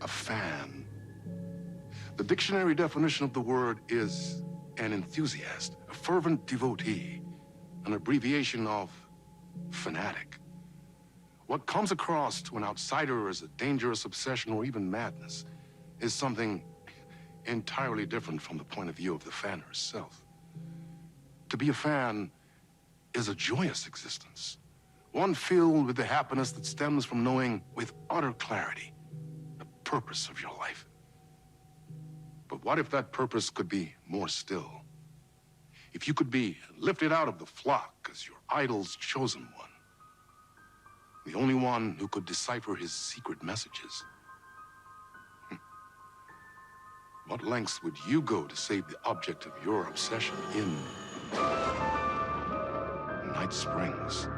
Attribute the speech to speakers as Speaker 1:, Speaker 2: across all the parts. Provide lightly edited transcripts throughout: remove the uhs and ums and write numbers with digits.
Speaker 1: A fan. The dictionary definition of the word is an enthusiast, a fervent devotee, an abbreviation of fanatic. What comes across to an outsider as a dangerous obsession or even madness is something entirely different from the point of view of the fan herself. To be a fan is a joyous existence, one filled with the happiness that stems from knowing with utter clarity the purpose of your life. But what if that purpose could be more still? If you could be lifted out of the flock as your idol's chosen one, the only one who could decipher his secret messages. What lengths would you go to save the object of your obsession in Night Springs?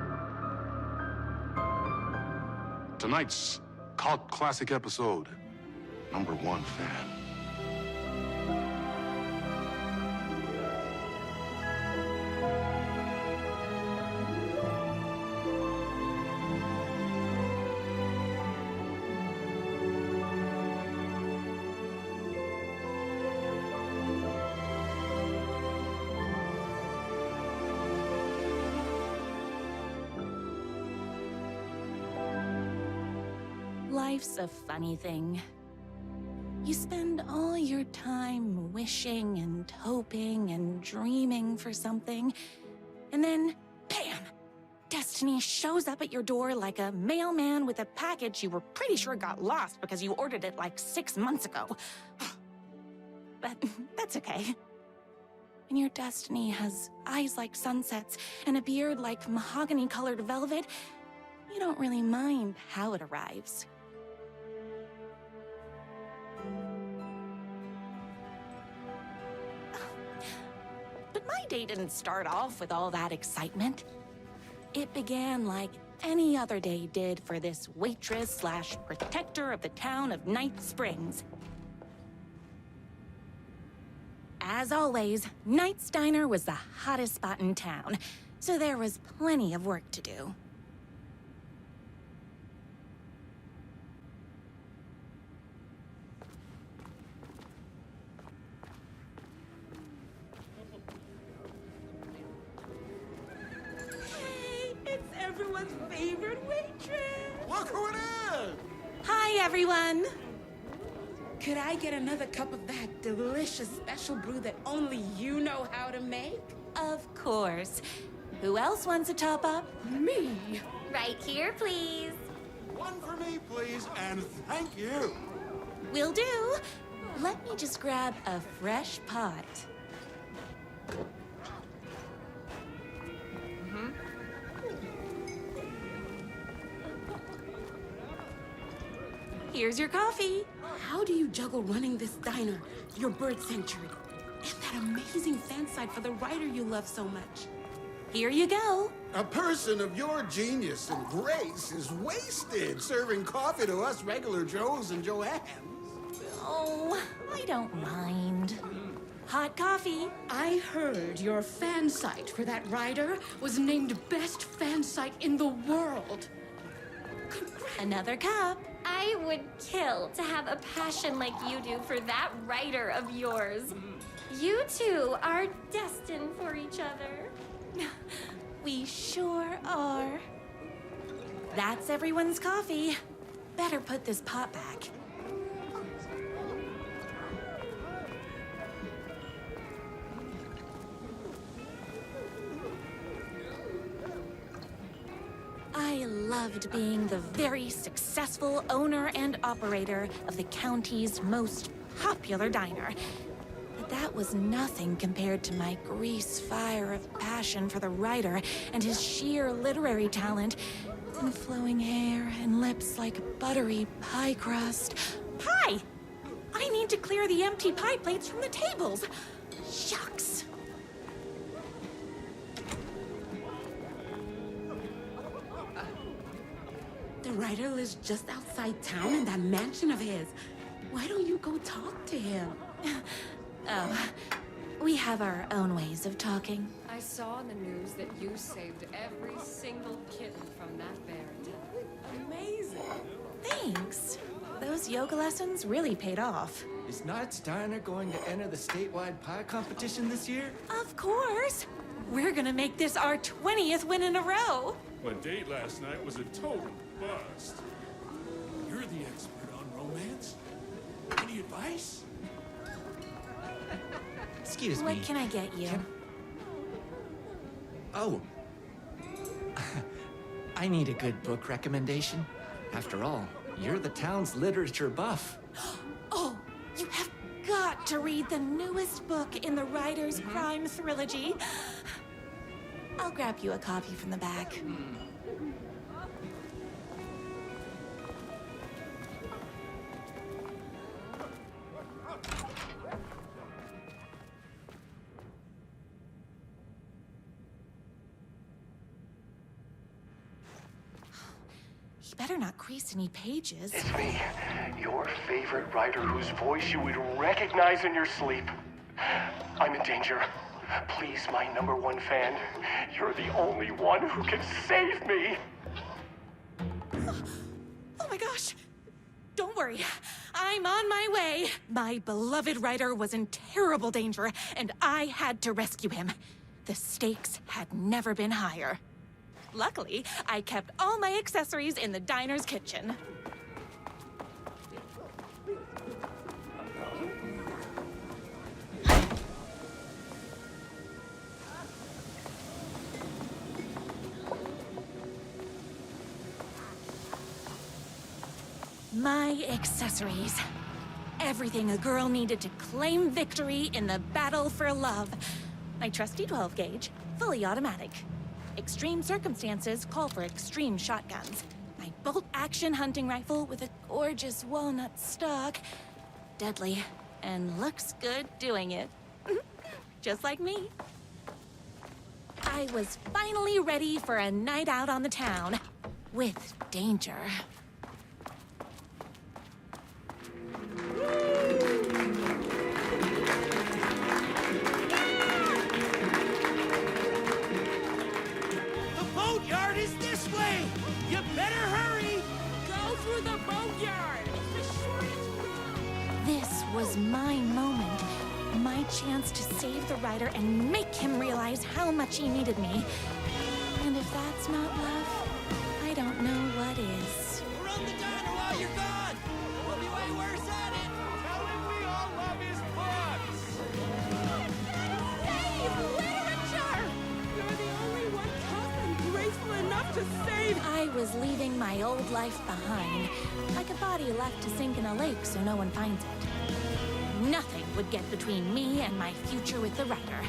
Speaker 1: Tonight's cult classic episode, #1 Fan.
Speaker 2: Life's a funny thing. You spend all your time wishing and hoping and dreaming for something, and then, bam! Destiny shows up at your door like a mailman with a package you were pretty sure got lost because you ordered it like 6 months ago. But that's okay. When your destiny has eyes like sunsets and a beard like mahogany-colored velvet, you don't really mind how it arrives. But my day didn't start off with all that excitement. It began like any other day did for this waitress/protector of the town of Night Springs. As always, Night's Diner was the hottest spot in town, so there was plenty of work to do.
Speaker 3: Everyone's favorite waitress.
Speaker 4: Look who it is!
Speaker 2: Hi, everyone.
Speaker 3: Could I get another cup of that delicious special brew that only you know how to make?
Speaker 2: Of course. Who else wants a top-up?
Speaker 3: Me.
Speaker 5: Right here, please.
Speaker 4: One for me, please, and thank you.
Speaker 2: Will do. Let me just grab a fresh pot. Here's your coffee.
Speaker 3: How do you juggle running this diner, your bird sanctuary, and that amazing fan site for the writer you love so much?
Speaker 2: Here you go.
Speaker 4: A person of your genius and grace is wasted serving coffee to us regular Joes and Joannes.
Speaker 2: Oh, I don't mind. Hot coffee.
Speaker 3: I heard your fan site for that writer was named best fan site in the world. Congrats.
Speaker 2: Another cup.
Speaker 5: I would kill to have a passion like you do for that writer of yours. You two are destined for each other.
Speaker 2: We sure are. That's everyone's coffee. Better put this pot back. I loved being the very successful owner and operator of the county's most popular diner. But that was nothing compared to my grease fire of passion for the writer and his sheer literary talent, and flowing hair and lips like buttery pie crust. Pie! I need to clear the empty pie plates from the tables. Shucks.
Speaker 3: The writer lives just outside town in that mansion of his. Why don't you go talk to him?
Speaker 2: Oh, we have our own ways of talking.
Speaker 6: I saw in the news that you saved every single kitten from that bear attack.
Speaker 3: Amazing.
Speaker 2: Thanks. Those those yoga lessons really paid off.
Speaker 7: Is Knight's Diner going to enter the statewide pie competition this year?
Speaker 2: Of course! We're gonna make this our 20th win in a row!
Speaker 8: My date last night was a total bust. You're the expert on romance. Any advice?
Speaker 7: Excuse me.
Speaker 2: What can I get you?
Speaker 7: Oh. I need a good book recommendation. After all, you're the town's literature buff.
Speaker 2: Oh, you have got to read the newest book in the Writer's Crime Trilogy. I'll grab you a copy from the back. He better not crease any pages.
Speaker 9: It's me, your favorite writer whose voice you would recognize in your sleep. I'm in danger. Please, my #1 fan, you're the only one who can save me.
Speaker 2: Oh my gosh! Don't worry, I'm on my way. My beloved writer was in terrible danger, and I had to rescue him. The stakes had never been higher. Luckily, I kept all my accessories in the diner's kitchen. My accessories. Everything a girl needed to claim victory in the battle for love. My trusty 12 gauge, fully automatic. Extreme circumstances call for extreme shotguns. My bolt-action hunting rifle with a gorgeous walnut stock. Deadly, and looks good doing it. Just like me. I was finally ready for a night out on the town. With danger.
Speaker 10: Boatyard is this way! You better hurry! Go through the boatyard! It's the shortest route!
Speaker 2: This was my moment. My chance to save the writer and make him realize how much he needed me. And if that's not love, I don't know what is.
Speaker 10: Run the diner while you're gone! We'll be way worse at it! Tell him we all love his books! Save literature! You're the only one tough and graceful enough to save!
Speaker 2: I was leaving my old life behind, like a body left to sink in a lake so no one finds it. Nothing would get between me and my future with the writer.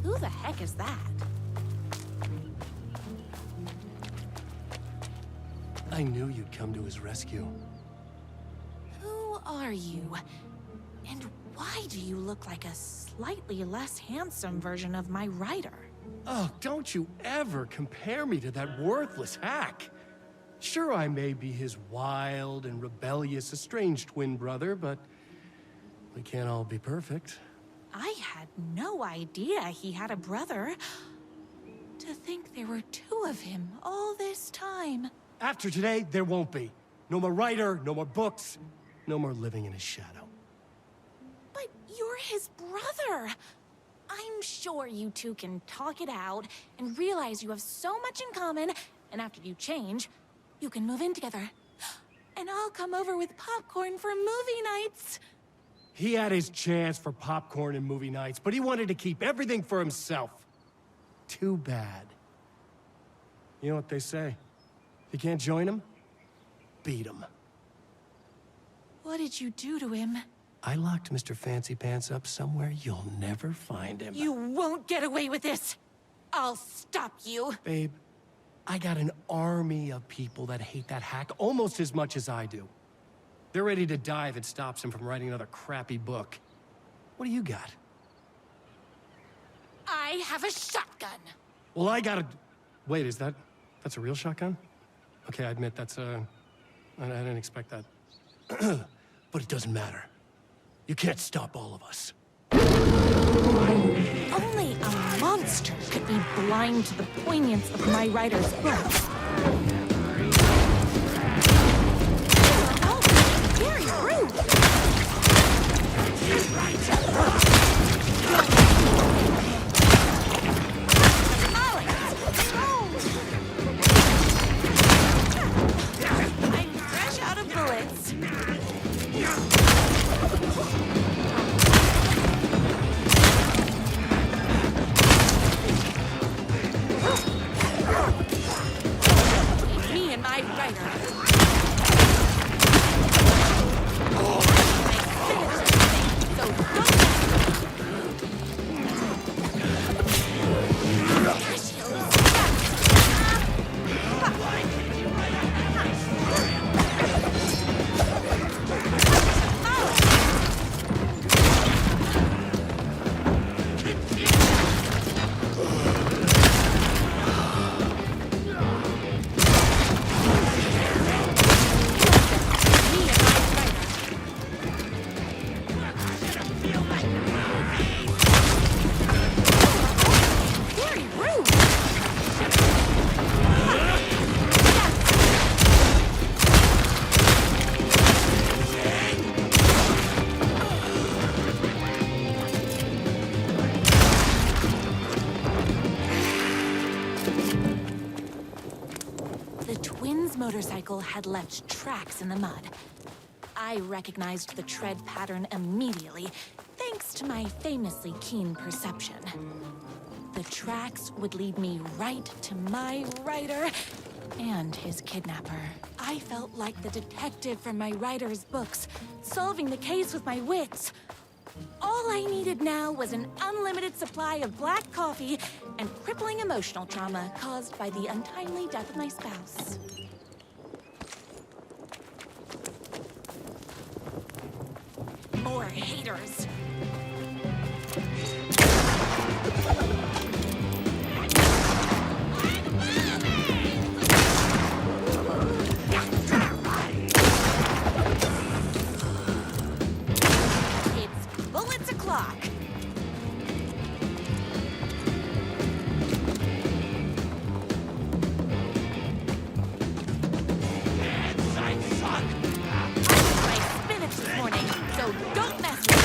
Speaker 2: Who the heck is that?
Speaker 10: I knew you'd come to his rescue.
Speaker 2: Who are you? And why do you look like a slightly less handsome version of my writer?
Speaker 10: Oh, don't you ever compare me to that worthless hack. Sure, I may be his wild and rebellious estranged twin brother, but we can't all be perfect.
Speaker 2: I had no idea he had a brother. To think there were two of him all this time.
Speaker 10: After today, there won't be. No more writer, no more books, no more living in his shadow.
Speaker 2: But you're his brother. I'm sure you two can talk it out and realize you have so much in common, and after you change, you can move in together. And I'll come over with popcorn for movie nights.
Speaker 10: He had his chance for popcorn and movie nights, but he wanted to keep everything for himself. Too bad. You know what they say? If you can't join him, beat him.
Speaker 2: What did you do to him?
Speaker 10: I locked Mr. Fancy Pants up somewhere you'll never find him.
Speaker 2: You won't get away with this. I'll stop you.
Speaker 10: Babe, I got an army of people that hate that hack almost as much as I do. They're ready to die if it stops him from writing another crappy book. What do you got?
Speaker 2: I have a shotgun.
Speaker 10: Well, I got a... Wait, that's a real shotgun? Okay, I admit I didn't expect that. But it doesn't matter. You can't stop all of us.
Speaker 2: Only a monster could be blind to the poignance of my writer's book. Oh, very rude. I'm fresh out of bullets. Me and my writer. So don't. Motorcycle had left tracks in the mud. I recognized the tread pattern immediately, thanks to my famously keen perception. The tracks would lead me right to my writer and his kidnapper. I felt like the detective from my writer's books, solving the case with my wits. All I needed now was an unlimited supply of black coffee and crippling emotional trauma caused by the untimely death of my spouse. More haters. It's bullets o'clock. Don't mess with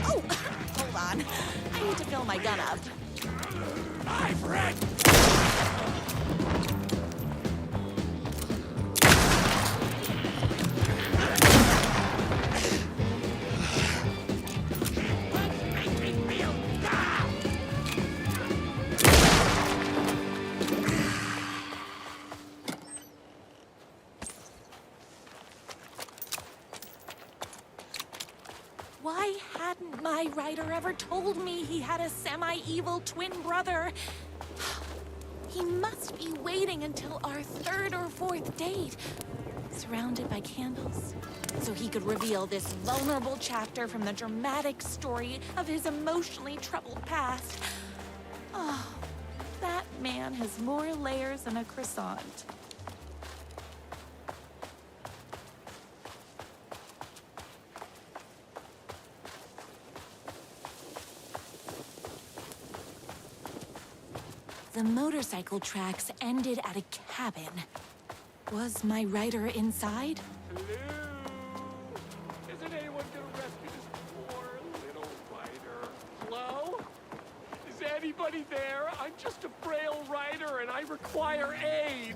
Speaker 2: Oh, hold on. I need to fill my gun up. My friend! Why hadn't my writer ever told me he had a semi-evil twin brother? He must be waiting until our third or fourth date, surrounded by candles, so he could reveal this vulnerable chapter from the dramatic story of his emotionally troubled past. Oh, that man has more layers than a croissant. The motorcycle tracks ended at a cabin. Was my writer inside?
Speaker 8: Hello? Isn't anyone gonna rescue this poor little writer? Hello? Is anybody there? I'm just a frail writer and I require aid.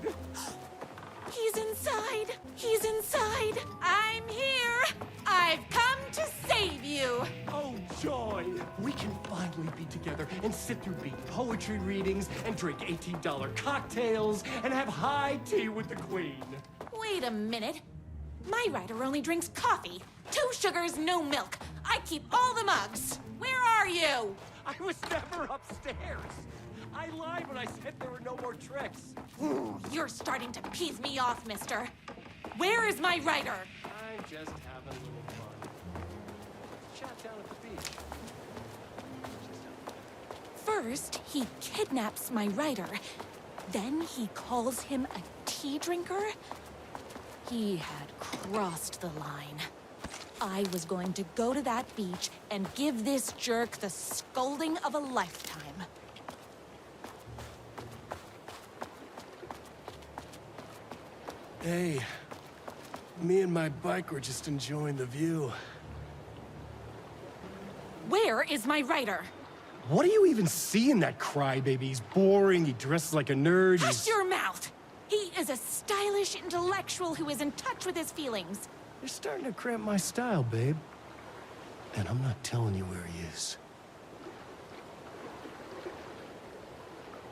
Speaker 2: He's inside! He's inside! I'm here! I've come to save you!
Speaker 10: Oh, joy! We can finally be together and sit through beat poetry readings and drink $18 cocktails and have high tea with the queen.
Speaker 2: Wait a minute. My rider only drinks coffee. 2 sugars, no milk. I keep all the mugs. Where are you?
Speaker 10: I was never upstairs. I lied when I said there were no more tricks.
Speaker 2: Ooh, you're starting to piss me off, mister. Where is my rider?
Speaker 10: I'm just having a little fun. Let's chat down at the beach.
Speaker 2: First, he kidnaps my rider. Then he calls him a tea drinker. He had crossed the line. I was going to go to that beach and give this jerk the scolding of a lifetime.
Speaker 10: Hey, me and my bike were just enjoying the view.
Speaker 2: Where is my rider?
Speaker 10: What do you even see in that crybaby? He's boring, he dresses like a nerd,
Speaker 2: Hush your mouth! He is a stylish intellectual who is in touch with his feelings.
Speaker 10: You're starting to cramp my style, babe. And I'm not telling you where he is.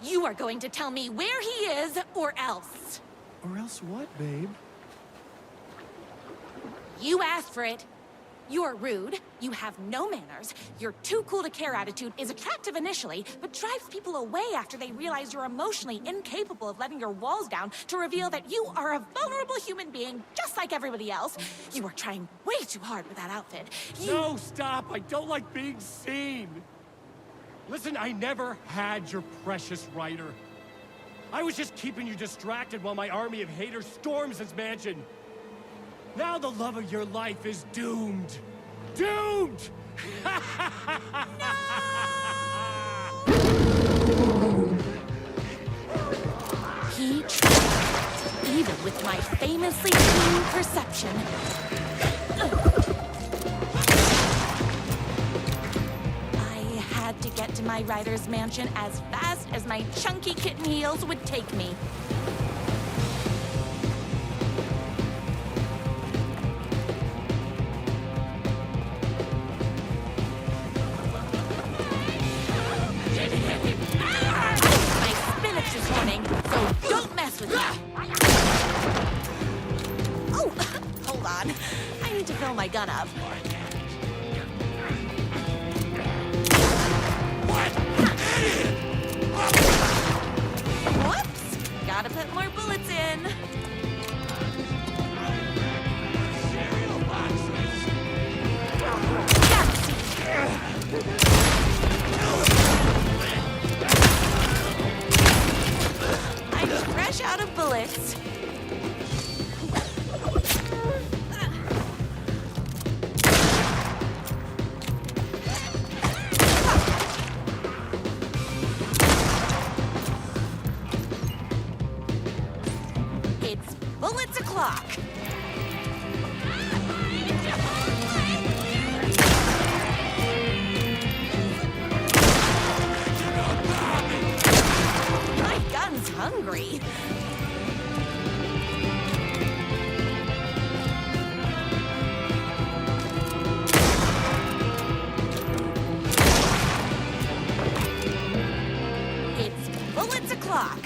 Speaker 2: You are going to tell me where he is, or else.
Speaker 10: Or else what, babe?
Speaker 2: You asked for it. You're rude, you have no manners, your too cool to care attitude is attractive initially, but drives people away after they realize you're emotionally incapable of letting your walls down to reveal that you are a vulnerable human being just like everybody else. You are trying way too hard with that outfit.
Speaker 10: No, stop! I don't like being seen! Listen, I never had your precious rider. I was just keeping you distracted while my army of haters storms this mansion. Now the love of your life is doomed. Doomed!
Speaker 2: He tried, even with my famously keen perception. I had to get to my rider's mansion as fast as my chunky kitten heels would take me. I need to fill my gun up. Whoops! Gotta put more bullets in. I'm fresh out of bullets. Hungry. It's bullets o'clock.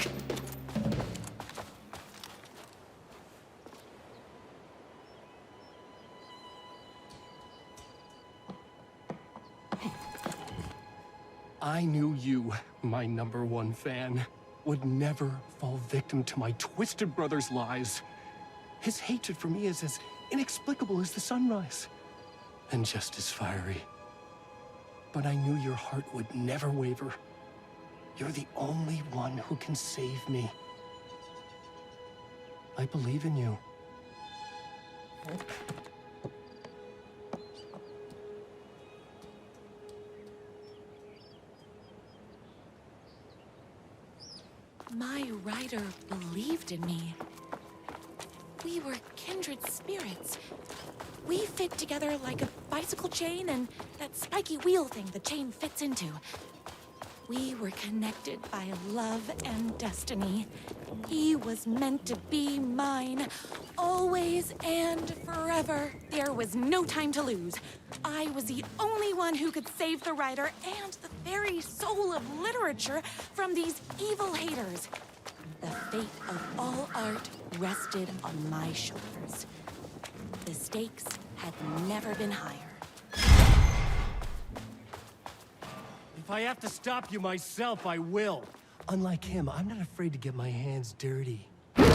Speaker 10: I knew you, my #1 fan, would never fall victim to my twisted brother's lies. His hatred for me is as inexplicable as the sunrise, and just as fiery. But I knew your heart would never waver. You're the only one who can save me. I believe in you.
Speaker 2: My rider believed in me. We were kindred spirits. We fit together like a bicycle chain and that spiky wheel thing the chain fits into. We were connected by love and destiny. He was meant to be mine, always and forever. There was no time to lose. I was the only one who could save the writer and the very soul of literature from these evil haters. The fate of all art rested on my shoulders. The stakes had never been higher.
Speaker 10: If I have to stop you myself, I will. Unlike him, I'm not afraid to get my hands dirty.
Speaker 8: I'm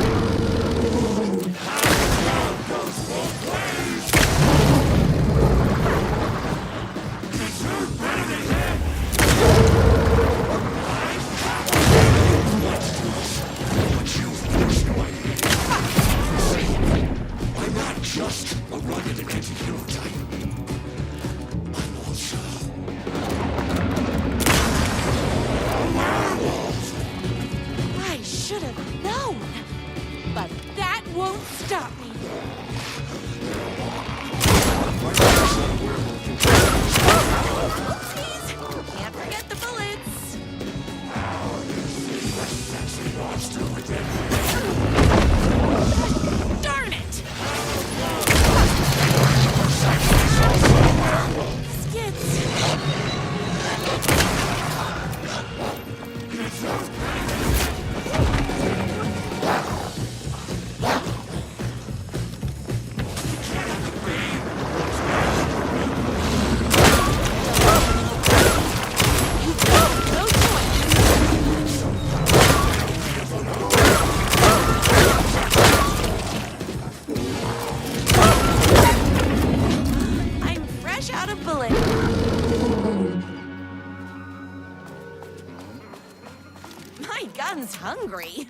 Speaker 8: not just a rugged anti-hero type. I'm also
Speaker 2: I should have known, but that won't stop me. Oopsies! Can't forget the bullets. Darn it! Skids. I'm fresh out of bullets. My gun's hungry.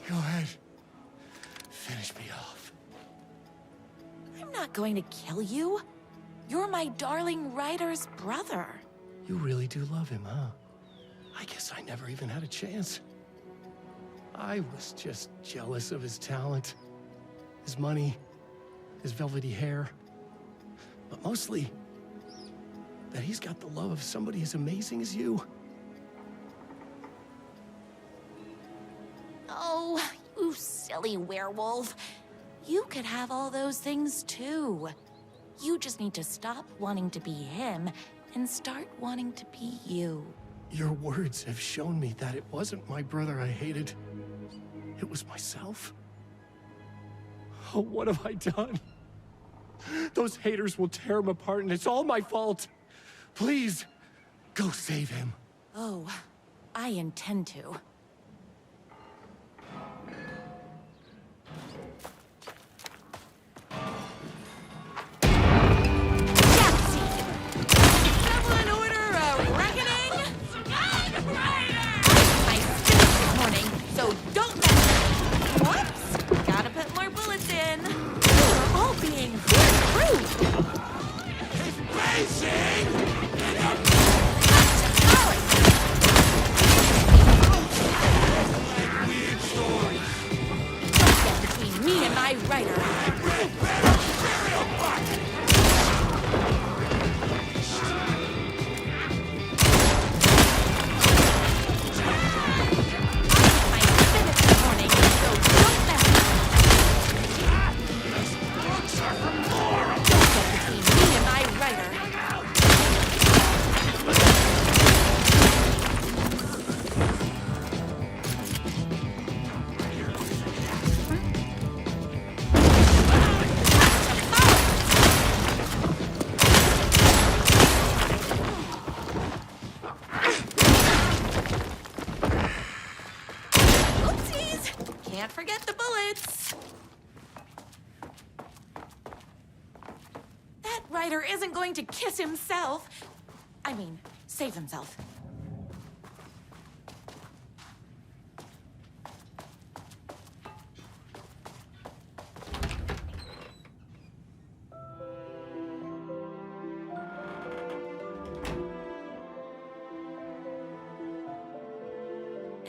Speaker 10: Go ahead. Finish me off.
Speaker 2: I'm not going to kill you. You're my darling writer's brother.
Speaker 10: You really do love him, huh? I guess I never even had a chance. I was just jealous of his talent, his money, his velvety hair. But mostly, that he's got the love of somebody as amazing as you.
Speaker 2: Oh, you silly werewolf. You could have all those things too. You just need to stop wanting to be him and start wanting to be you.
Speaker 10: Your words have shown me that it wasn't my brother I hated. It was myself. Oh, what have I done? Those haters will tear him apart, and it's all my fault. Please, go save him.
Speaker 2: Oh, I intend to. Someone order a reckoning? My stomach this morning, so don't mess with me. Whoops! Gotta put more bullets in. We're all being very rude. Don't get between me and my writer. My stomach this morning, so don't mess with me. Don't get between me and my writer. Oopsies! Can't forget the bullets. That writer isn't going to kiss himself. I mean, save himself.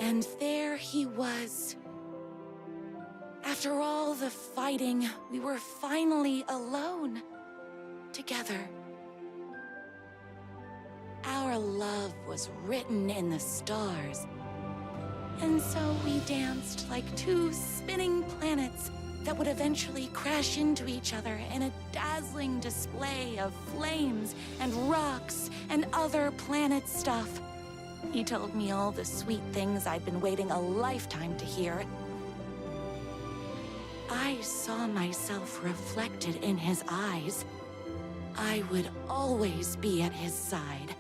Speaker 2: And there he was. After all the fighting, we were finally alone. Together. Our love was written in the stars. And so we danced like two spinning planets that would eventually crash into each other in a dazzling display of flames and rocks and other planet stuff. He told me all the sweet things I'd been waiting a lifetime to hear. I saw myself reflected in his eyes. I would always be at his side,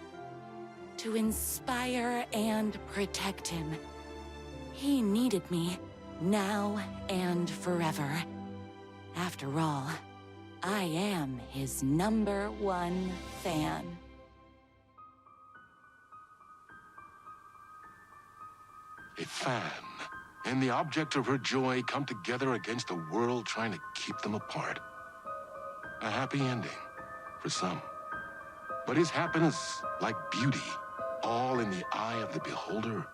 Speaker 2: to inspire and protect him. He needed me, now and forever. After all, I am his #1 fan.
Speaker 1: A fan and the object of her joy come together against a world trying to keep them apart. A happy ending for some. But is happiness, like beauty, all in the eye of the beholder?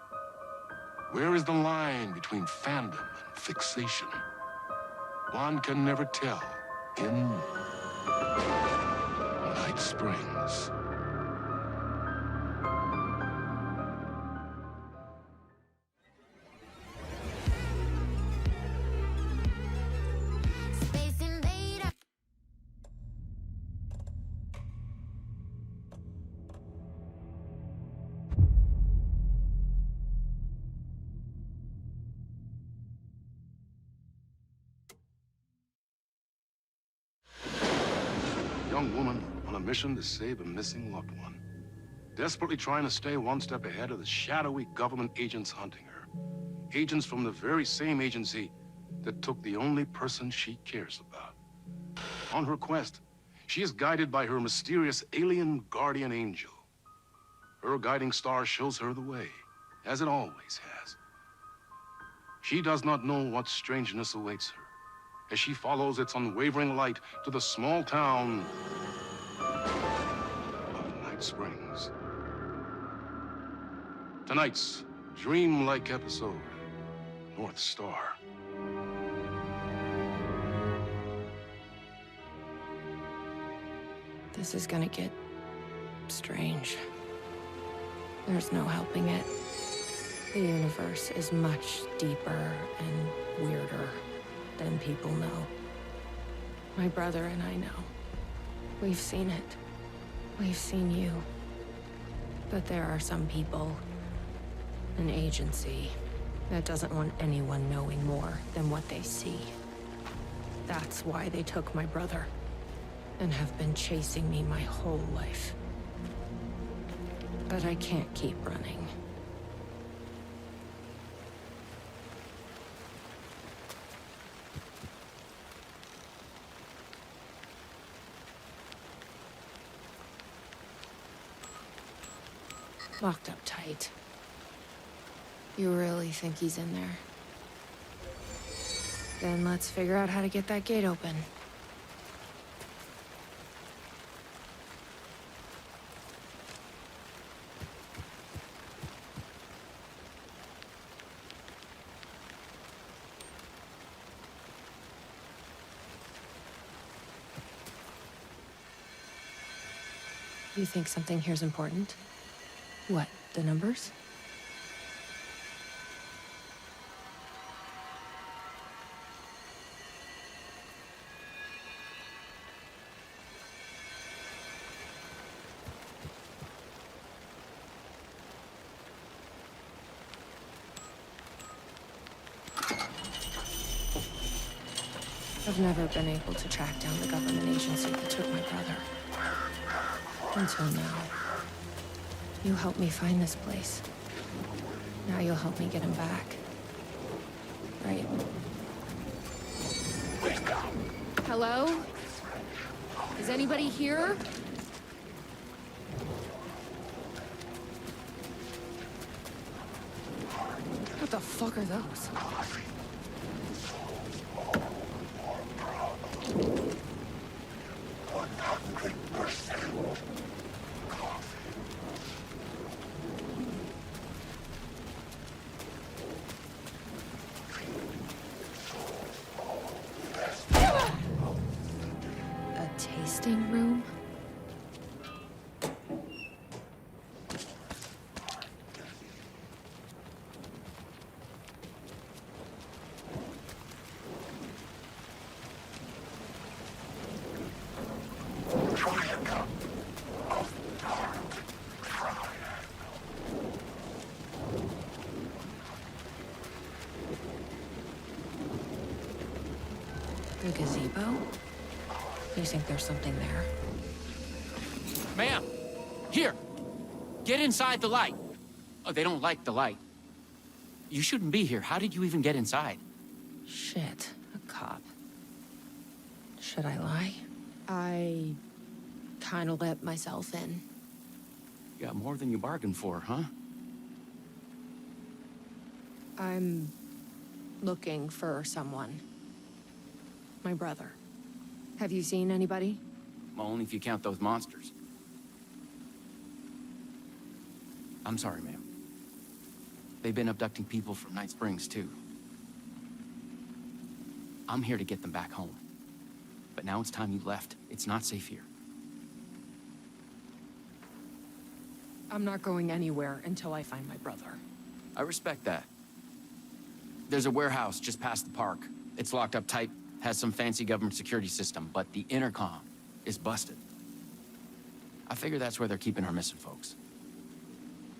Speaker 1: Where is the line between fandom and fixation? One can never tell in Night Springs. Young woman on a mission to save a missing loved one. Desperately trying to stay one step ahead of the shadowy government agents hunting her. Agents from the very same agency that took the only person she cares about. On her quest, she is guided by her mysterious alien guardian angel. Her guiding star shows her the way, as it always has. She does not know what strangeness awaits her as she follows its unwavering light to the small town of Night Springs. Tonight's dreamlike episode, North Star.
Speaker 6: This is gonna get strange. There's no helping it. The universe is much deeper and weirder than people know. My brother and I know. We've seen it. We've seen you. But there are some people, an agency, that doesn't want anyone knowing more than what they see. That's why they took my brother, and have been chasing me my whole life. But I can't keep running. Locked up tight. You really think he's in there? Then let's figure out how to get that gate open. You think something here's important? What, the numbers? I've never been able to track down the government agency that took my brother. Until now. You helped me find this place. Now you'll help me get him back. Right? Hello? Is anybody here? What the fuck are those? testing room? The gazebo? You think there's something there?
Speaker 11: Ma'am! Here! Get inside the light! Oh, they don't like the light. You shouldn't be here. How did you even get inside?
Speaker 6: Shit, a cop. Should I lie? I kinda let myself in.
Speaker 11: You got more than you bargained for, huh?
Speaker 6: I'm looking for someone. My brother. Have you seen anybody?
Speaker 11: Well, only if you count those monsters. I'm sorry, ma'am. They've been abducting people from Night Springs, too. I'm here to get them back home. But now it's time you left. It's not safe here.
Speaker 6: I'm not going anywhere until I find my brother.
Speaker 11: I respect that. There's a warehouse just past the park. It's locked up tight, has some fancy government security system, but the intercom is busted. I figure that's where they're keeping our missing folks.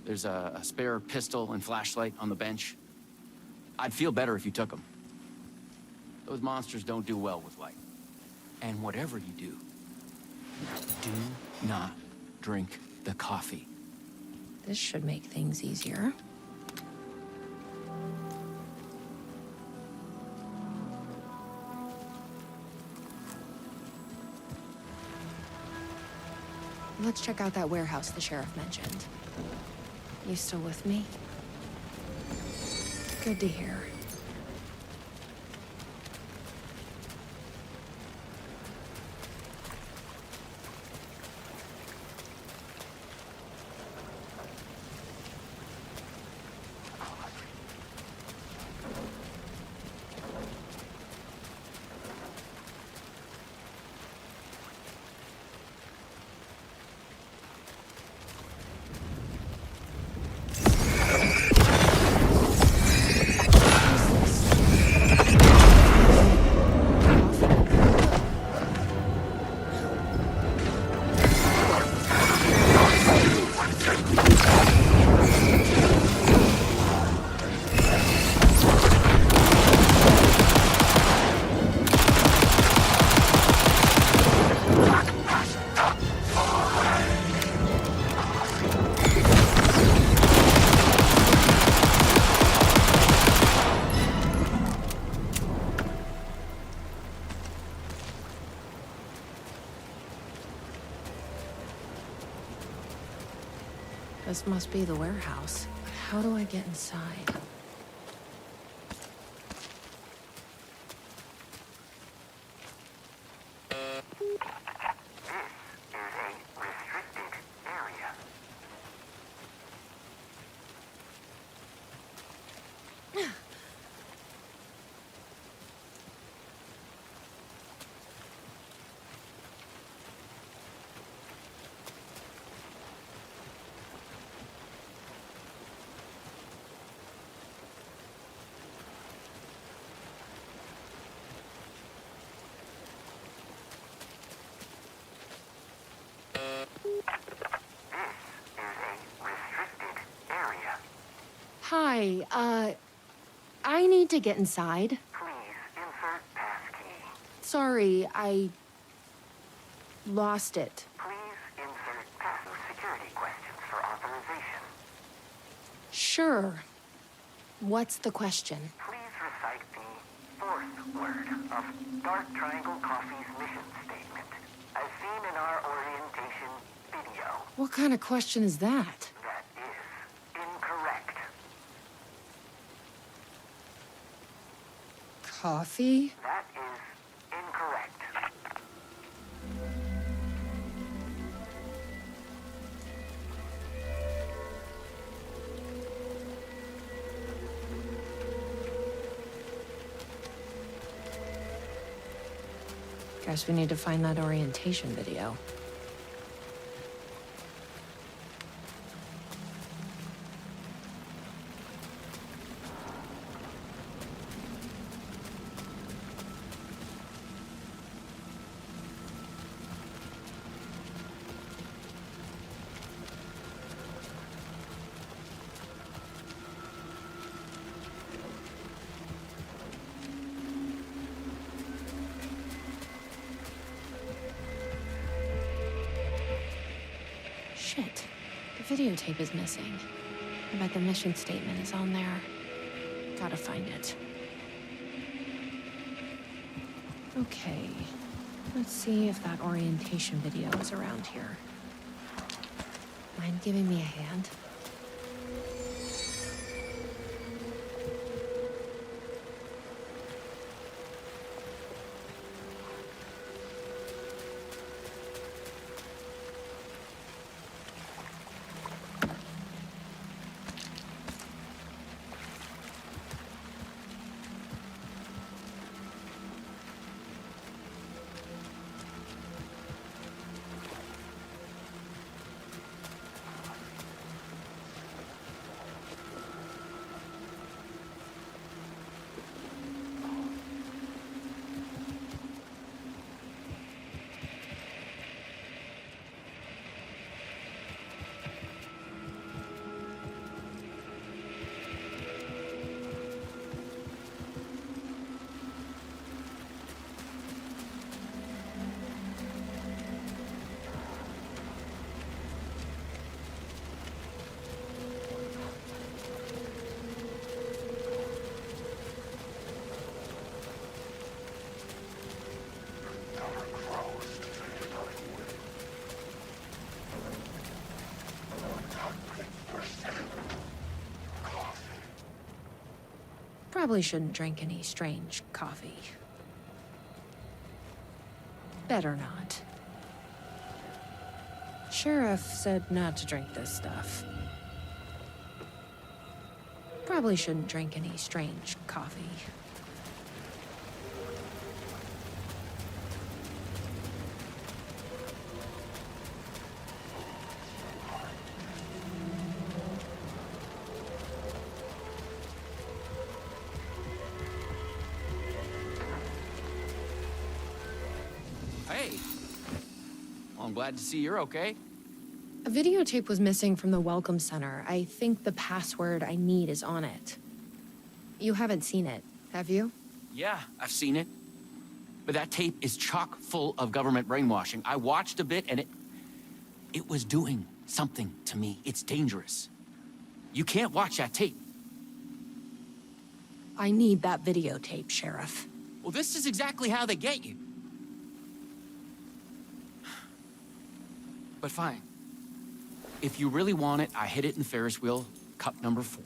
Speaker 11: There's a spare pistol and flashlight on the bench. I'd feel better if you took them. Those monsters don't do well with light. And whatever you do not drink the coffee.
Speaker 6: This should make things easier. Let's check out that warehouse the sheriff mentioned. You still with me? Good to hear. This must be the warehouse. How do I get inside? Hi, I need to get inside.
Speaker 9: Please insert passkey.
Speaker 6: Sorry, I lost it.
Speaker 9: Please insert passive security questions for authorization.
Speaker 6: Sure. What's the question?
Speaker 9: Please recite the fourth word of Dark Triangle Coffee's mission statement, as seen in our orientation video.
Speaker 6: What kind of question is that?
Speaker 9: That is incorrect.
Speaker 6: Coffee?
Speaker 9: That is incorrect.
Speaker 6: Guess we need to find that orientation video. Shit. The videotape is missing. I bet the mission statement is on there. Gotta find it. Okay. Let's see if that orientation video is around here. Mind giving me a hand? Probably shouldn't drink any strange coffee. Better not. Sheriff said not to drink this stuff. Probably shouldn't drink any strange coffee.
Speaker 11: Hey. Well, I'm glad to see you're okay.
Speaker 6: A videotape was missing from the Welcome Center. I think the password I need is on it. You haven't seen it, have you?
Speaker 11: Yeah, I've seen it. But that tape is chock full of government brainwashing. I watched a bit and it was doing something to me. It's dangerous. You can't watch that tape.
Speaker 6: I need that videotape, Sheriff.
Speaker 11: Well, this is exactly how they get you. But fine. If you really want it, I hid it in the Ferris wheel, cup number 4.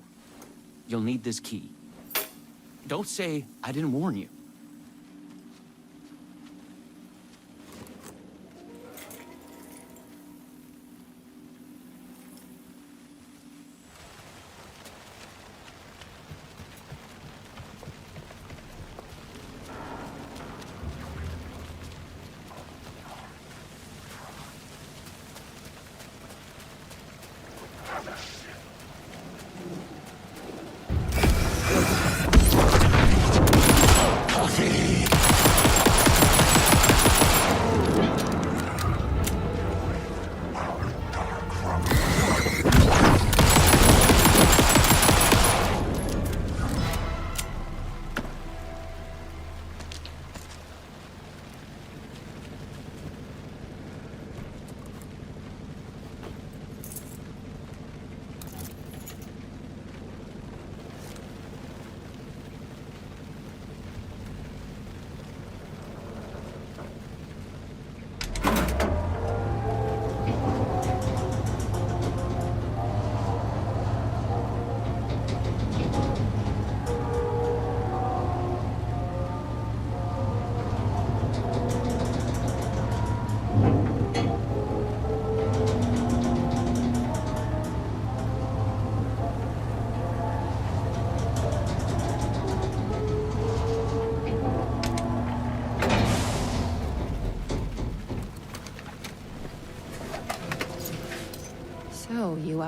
Speaker 11: You'll need this key. Don't say I didn't warn you.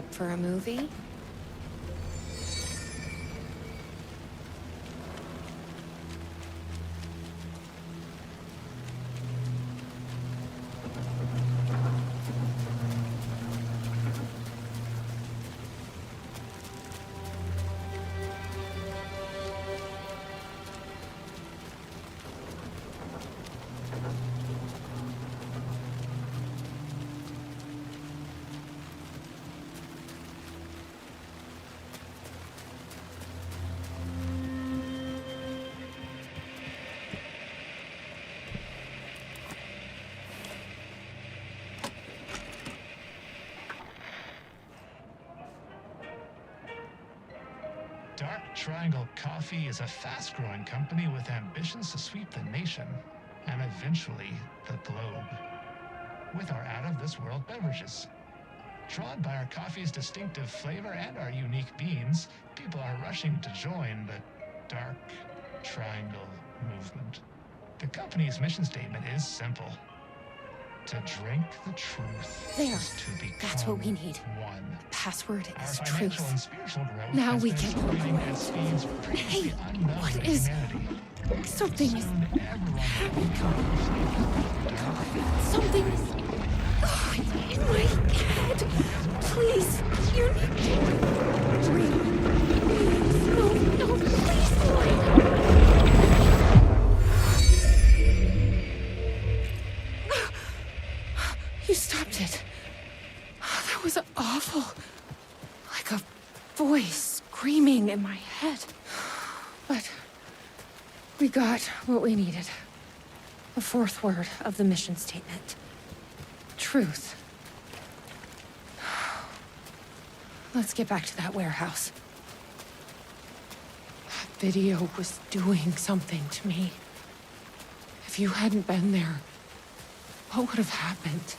Speaker 6: up for a movie?
Speaker 12: Dark Triangle Coffee is a fast-growing company with ambitions to sweep the nation and eventually the globe with our out-of-this-world beverages. Drawn by our coffee's distinctive flavor and our unique beans, people are rushing to join the Dark Triangle movement. The company's mission statement is simple. To drink the truth
Speaker 6: There.
Speaker 12: is to become
Speaker 6: That's what we need.
Speaker 12: one.
Speaker 6: Password
Speaker 12: Our
Speaker 6: is
Speaker 12: financial
Speaker 6: truth.
Speaker 12: and spiritual growth
Speaker 6: Now
Speaker 12: has
Speaker 6: we
Speaker 12: been
Speaker 6: can
Speaker 12: accelerating
Speaker 6: operate.
Speaker 12: at speeds previously
Speaker 6: Hey,
Speaker 12: unknown
Speaker 6: what
Speaker 12: to
Speaker 6: is-
Speaker 12: humanity.
Speaker 6: Something is...
Speaker 12: Soon everyone will become
Speaker 6: Something is... Oh, it's in my head. Please, you need to... Dream. Please, no, please, Lloyd. You stopped it. That was awful. Like a voice screaming in my head. But we got what we needed. The fourth word of the mission statement. Truth. Let's get back to that warehouse. That video was doing something to me. If you hadn't been there, what would have happened?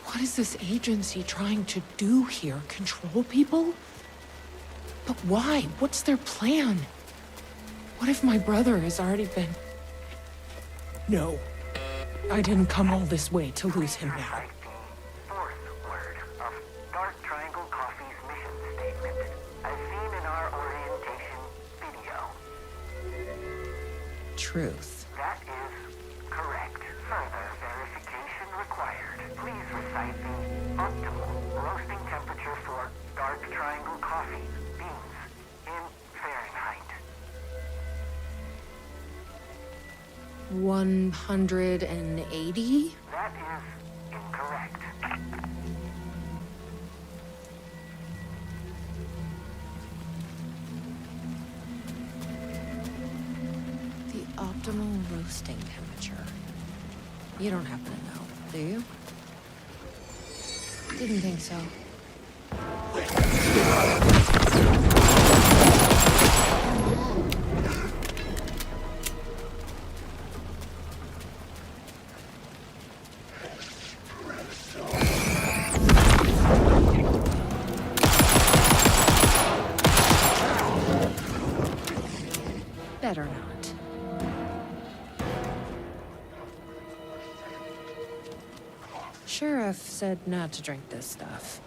Speaker 6: What is this agency trying to do here? Control people? But why? What's their plan? What if my brother has already been... No. I didn't come all this way to lose him now.
Speaker 13: Fourth word of Dark Triangle Coffee's mission statement, as seen in our orientation video.
Speaker 6: Truth.
Speaker 13: That is correct. Further verification required. Please recite the optimal roasting temperature for Dark Triangle Coffee beans in Fahrenheit.
Speaker 6: 180?
Speaker 13: That is incorrect.
Speaker 6: The optimal roasting temperature. You don't happen to know, do you? Didn't think so. Better not. Sheriff said not to drink this stuff.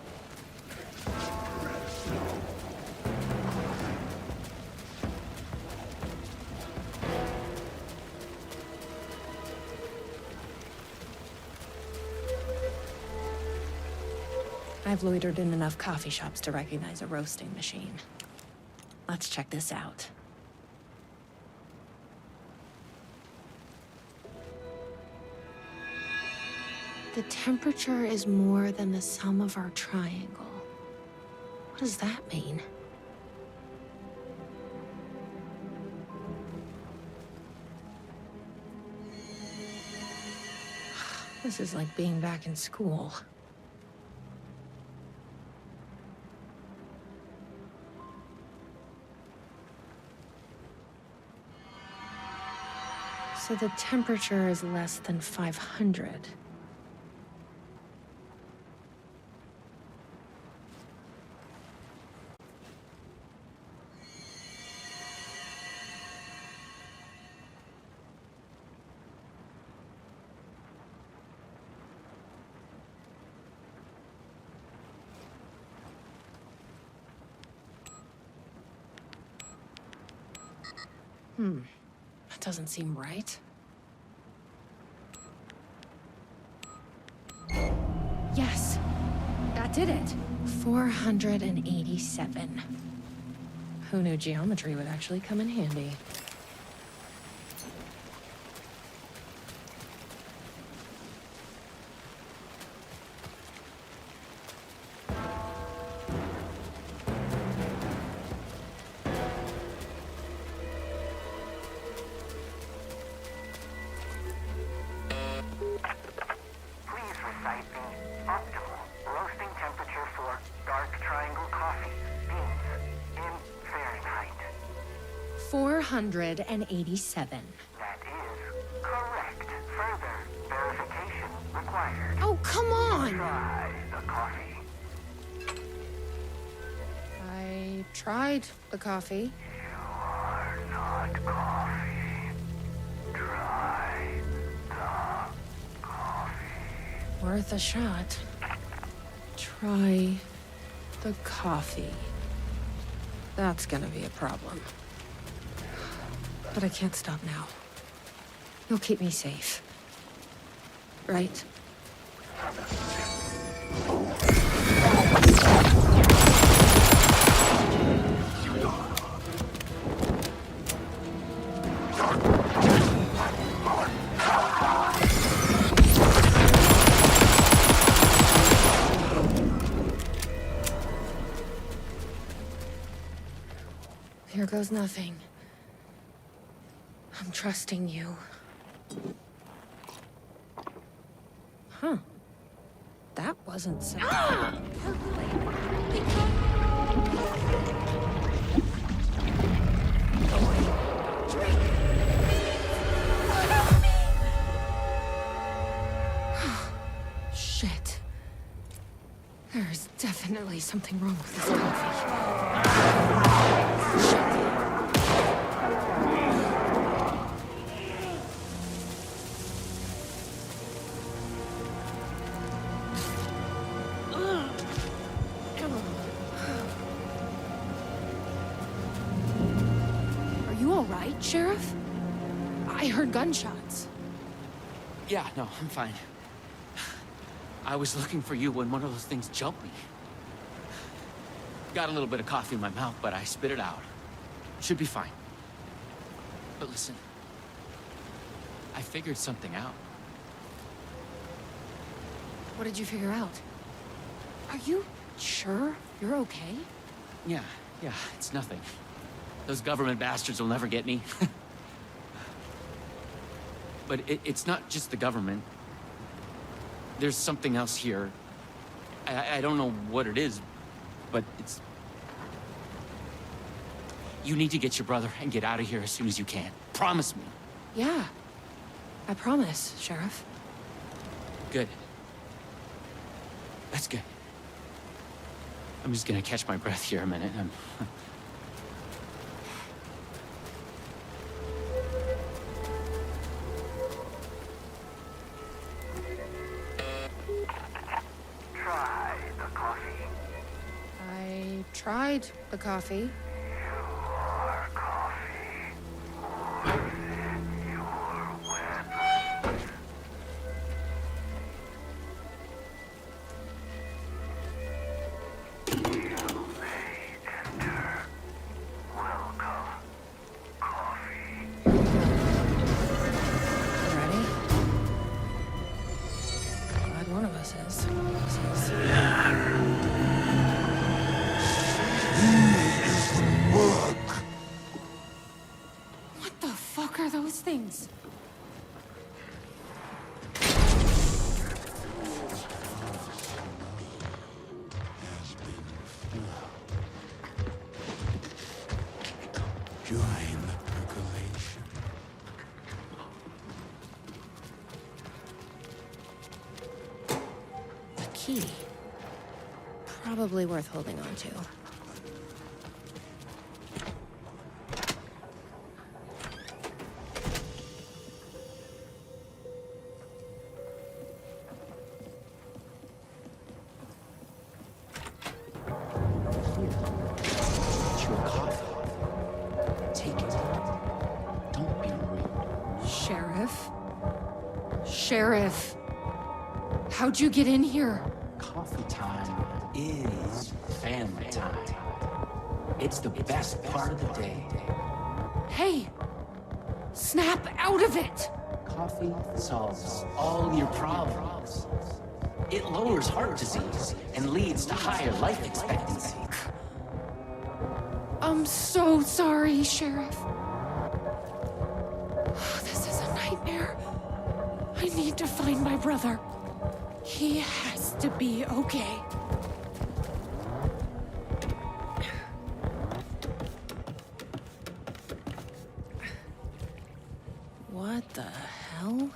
Speaker 6: I've loitered in enough coffee shops to recognize a roasting machine. Let's check this out. The temperature is more than the sum of our triangle. What does that mean? This is like being back in school. So the temperature is less than 500. That doesn't seem right. Yes, that did it. 487. Who knew geometry would actually come in handy?
Speaker 13: Please recite the optimal roasting temperature for dark triangle coffee beans in Fahrenheit.
Speaker 6: 487.
Speaker 13: That is correct. Further verification required.
Speaker 6: Oh, come on!
Speaker 13: Try the coffee.
Speaker 6: I tried the coffee.
Speaker 13: You are not coffee. Try the coffee.
Speaker 6: Worth a shot. Try the coffee. That's gonna be a problem. But I can't stop now. You'll keep me safe. Right? Here goes nothing. I'm trusting you. Huh. That wasn't so... Shit. There's definitely something wrong with this coffee. Shit. Are you all right, Sheriff? I heard gunshots.
Speaker 11: Yeah, no, I'm fine. I was looking for you when one of those things jumped me. Got a little bit of coffee in my mouth, but I spit it out. Should be fine. But listen, I figured something out.
Speaker 6: What did you figure out? Are you sure you're okay?
Speaker 11: Yeah, it's nothing. Those government bastards will never get me. But it's not just the government. There's something else here. I don't know what it is, but it's... You need to get your brother and get out of here as soon as you can. Promise me.
Speaker 6: Yeah. I promise, Sheriff.
Speaker 11: Good. That's good. I'm just gonna catch my breath here a minute.
Speaker 13: Try the coffee.
Speaker 6: I tried the coffee.
Speaker 13: Your coffee. Your weapon. You may enter. Welcome. Coffee.
Speaker 6: Ready? Glad one of us is. What the fuck are those things?
Speaker 4: Join the percolation.
Speaker 6: The key. Probably worth holding on to.
Speaker 11: It's your coffee. Take it.
Speaker 3: Sheriff, how'd you get in here?
Speaker 11: Coffee time is family time. It's the best part of the day.
Speaker 3: Hey, snap out of it!
Speaker 11: Coffee solves all your problems. It lowers heart disease and leads to higher life expectancy.
Speaker 3: I'm so sorry, Sheriff. This is a nightmare. I need to find my brother. He has to be okay.
Speaker 6: What the hell?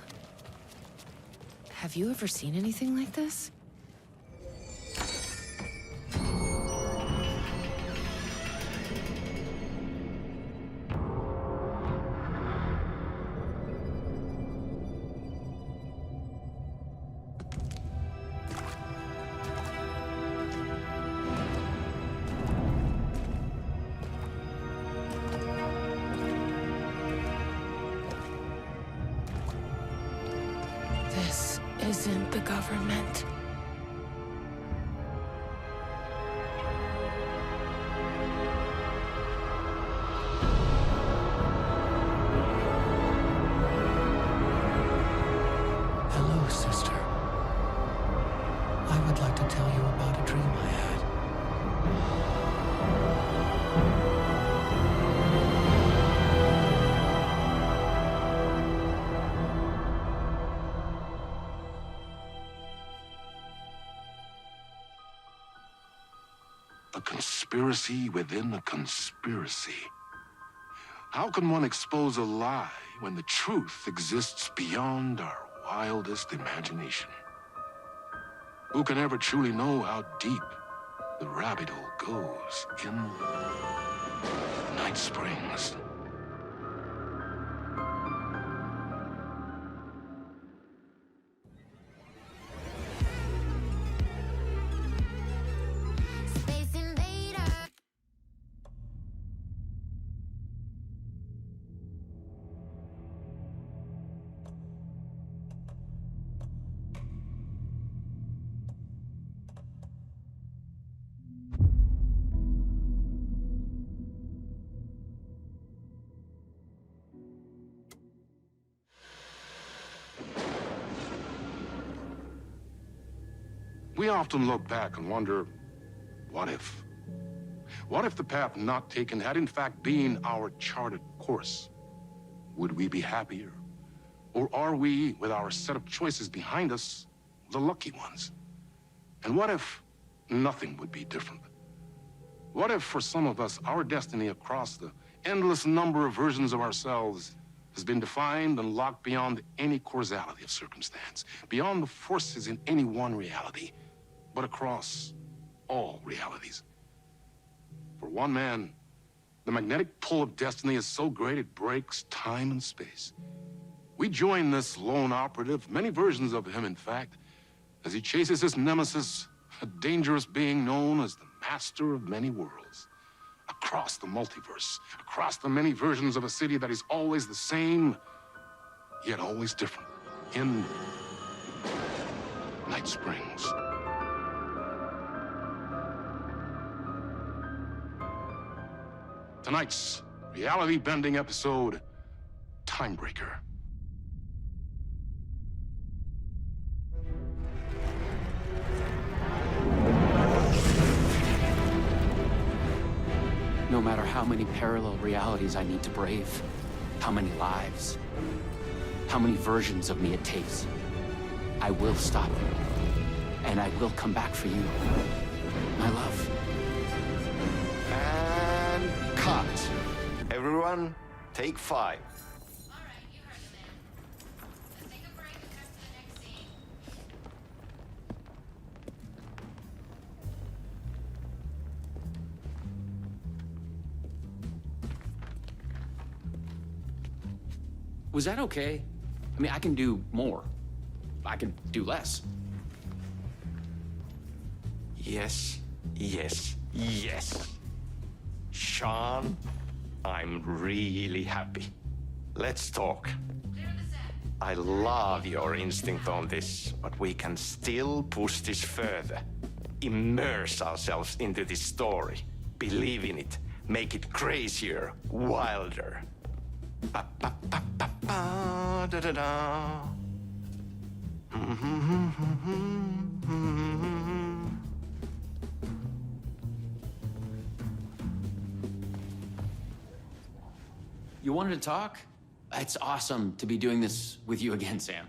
Speaker 6: Have you ever seen anything like this? This isn't the government.
Speaker 10: Hello, sister. I would like to tell you about a dream I had.
Speaker 1: A conspiracy within a conspiracy. How can one expose a lie when the truth exists beyond our wildest imagination? Who can ever truly know how deep the rabbit hole goes in Night Springs? We often look back and wonder, what if? What if the path not taken had in fact been our charted course? Would we be happier? Or are we, with our set of choices behind us, the lucky ones? And what if nothing would be different? What if, for some of us, our destiny across the endless number of versions of ourselves has been defined and locked beyond any causality of circumstance, beyond the forces in any one reality, but across all realities? For one man, the magnetic pull of destiny is so great it breaks time and space. We join this lone operative, many versions of him, in fact, as he chases his nemesis, a dangerous being known as the master of many worlds. Across the multiverse, across the many versions of a city that is always the same, yet always different. In Night Springs. Tonight's reality-bending episode, Timebreaker.
Speaker 11: No matter how many parallel realities I need to brave, how many lives, how many versions of me it takes, I will stop you, and I will come back for you, my love.
Speaker 14: And cut. Everyone, take 5.
Speaker 11: Was that okay? I mean, I can do more. I can do less.
Speaker 14: Yes, yes, yes. Sean, I'm really happy. Let's talk. I love your instinct on this, but we can still push this further. Immerse ourselves into this story. Believe in it. Make it crazier, wilder. Ba ba ba ba ba da da da.
Speaker 11: You wanted to talk? It's awesome to be doing this with you again, Sam.